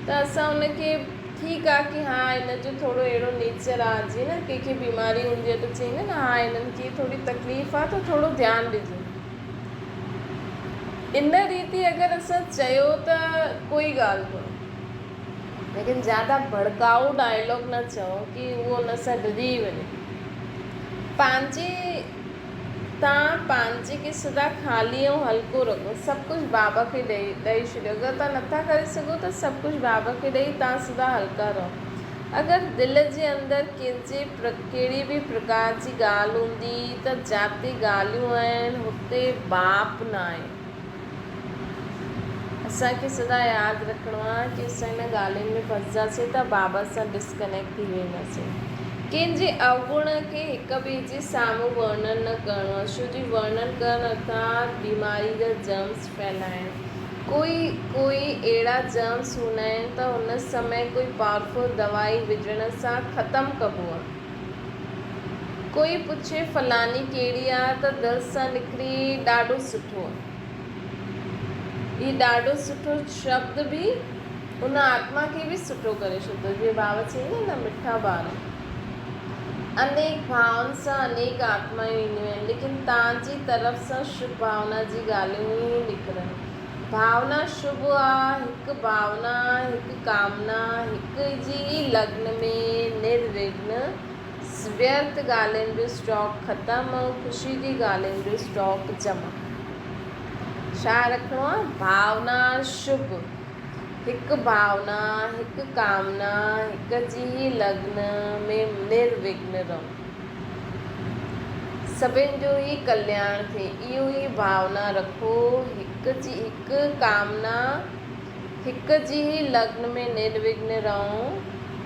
त असां उनखे ठीकु आहे कि हा हिनजो थोरो अहिड़ो नेचर आहे, जीअं न कंहिंखे बीमारी हूंदी आहे त चईंदा न हा हिननि खे थोरी तकलीफ़ आहे त थोरो ध्यानु ॾिजो। इन रीति अगरि असां चयो त कोई ॻाल्हि कोन्हे, लेकिन ज़्यादा भड़काऊ डायलॉग न चओ कि उहो हुन सां डरी वञे। तव्हां पंहिंजे खे सदा ख़ाली ऐं हल्को रखो, सभु कुझु बाबा खे ॾेई छॾियो। अगरि तव्हां नथा करे सघो त सभु कुझु बाबा खे ॾेई तव्हां सदा हल्का रहो। अगरि दिलि जे अंदरि कहिड़ी बि प्रकार जी ॻाल्हि हूंदी त जिते ॻाल्हियूं आहिनि हुते बाप न आहे। असांखे सदा यादि रखिणो आहे कि असां हिन ॻाल्हियुनि में फसिजासीं त बाबा सां डिस्कनेक्ट थी वेंदासीं। कंहिंजे अवगुण खे हिक ॿिए जे साम्हूं वर्णन न करिणो आहे, छो जो वर्णन करण अर्थात बीमारी जा जर्म्स फैलाइण। कोई अहिड़ा जर्म्स हूंदा आहिनि त हुन समय कोई पावरफुल दवाई विझण सां ख़तमु कबो आहे। कोई पुछे फलानी कहिड़ी आहे त दिलि सां निकिरी ॾाढो सुठो आहे। हीउ ॾाढो सुठो शब्द बि उन आत्मा खे बि सुठो करे छॾींदो, जीअं बाबा चईंदा न मिठा ॿार। अनेक भावनि सां अनेक आत्मायूं ईंदियूं आहिनि, लेकिन तव्हांजी तरफ़ सां शुभ भावना जी ॻाल्हियूं ई निकिरनि। भावना शुभ आहे, हिकु भावना, हिकु कामना, हिकु जी लग्न में निर्विघ्न, व्यर्थ ॻाल्हियुनि जो स्टॉक ख़तमु, ख़ुशी जी ॻाल्हियुनि जो स्टॉक जमा। छा रखिणो आहे? भावना शुभ, हिकु भावना, हिकु कामना, हिकु जी लग्न में निर्विघ्न रहो, सभिनि जो ई कल्याण थिए, इहो ई भावना रखो। हिकु कामना, हिकु जी लग्न में निर्विघ्न रहो,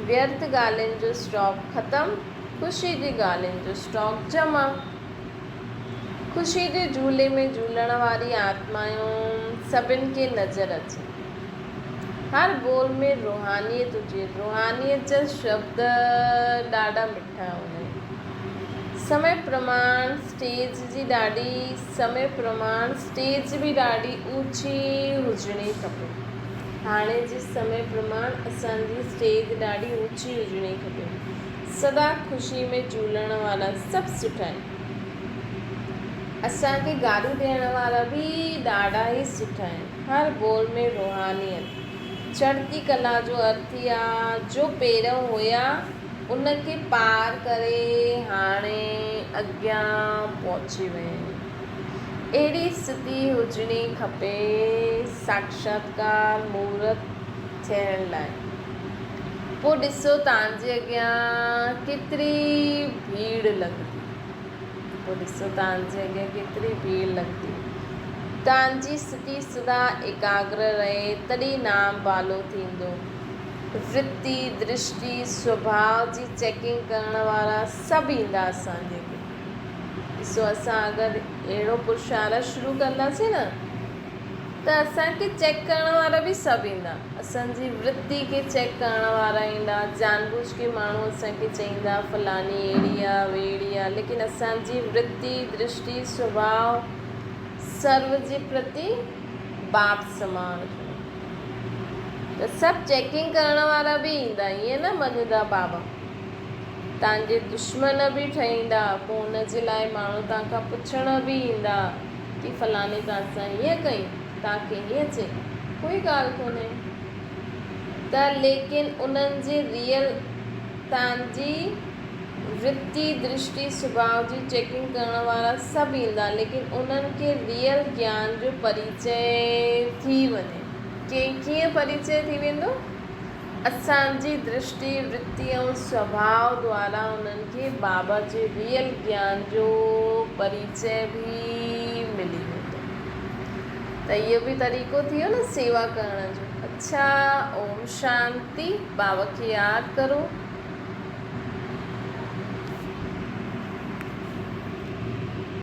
व्यर्थ ॻाल्हियुनि जो स्टॉक ख़तमु, ख़ुशी जी ॻाल्हियुनि जो स्टॉक जमा। ख़ुशी जे झूले में झूलण वारी आत्मायूं सभिनि खे नज़र अचे। हर बोल में रूहानियत हुजे। रूहानियत जा शब्द ॾाढा मिठा हूंदा आहिनि। समय प्रमाण स्टेज बि ॾाढी ऊची हुजणी खपे। हाणे जे समय प्रमाण असांजी स्टेज ॾाढी ऊची हुजणी खपे। सदा ख़ुशी में झूलण वारा सभु सुठा आहिनि। असांखे गारियूं ॾियण वारा बि ॾाढा ई सुठा आहिनि। हर बोल में रूहानियत। चढ़ती कला जो अर्थ ई आहे जो पहिरियों हुया उनखे पार करे हाणे अॻियां पहुची विया आहिनि। अहिड़ी स्थिति हुजणी खपे साक्षात्कार मुहूर्त थियण लाइ। पोइ ॾिसो तव्हांजे अॻियां केतिरी भीड़ लॻंदी। तव्हांजी स्थिति सदा एकाग्र रहे तॾहिं नाम बालो थींदो। वृत्ति, दृष्टि, स्वभाव जी चेकिंग करण वारा सभु ईंदा असांजे अॻियां। ॾिसो असां अगरि अहिड़ो पुरुषार्थ शुरू कंदासीं न त असांखे चेक करण वारा बि सभु ईंदा। असांजी वृत्ति खे चेक करण वारा ईंदा। जानबूझ के माण्हू असांखे चईंदा फलानी अहिड़ी आहे वेड़ी आहे, लेकिन असांजी वृत्ति, दृष्टि, स्वभाव सर्व जे प्रति बाप समान त सभु चेकिंग करण वारा बि ईंदा। ईअं न मञदा बाबा, तव्हांजे दुश्मन बि ठहींदा। पोइ हुन जे लाइ माण्हू तव्हांखां पुछण बि ईंदा कि फलाणे तव्हां सां हीअं कई, तव्हांखे हीअं चई, कोई ॻाल्हि कोन्हे त लेकिन उन्हनि जे रियल तव्हांजी वृत्ति, दृष्टि, स्वभाव जी चेकिंग करण वारा सभु ईंदा, लेकिन उन्हनि खे रियल ज्ञान जो परिचय थी वञे। कीअं परिचय थी वेंदो? असांजी दृष्टि, वृत्ति ऐं स्वभाव द्वारा उन्हनि खे बाबा जे रियल ज्ञान जो परिचय बि मिली वेंदो। त इहो बि तरीक़ो थी वियो न सेवा करण जो। अच्छा, ओम शांति। बाबा खे यादि करो।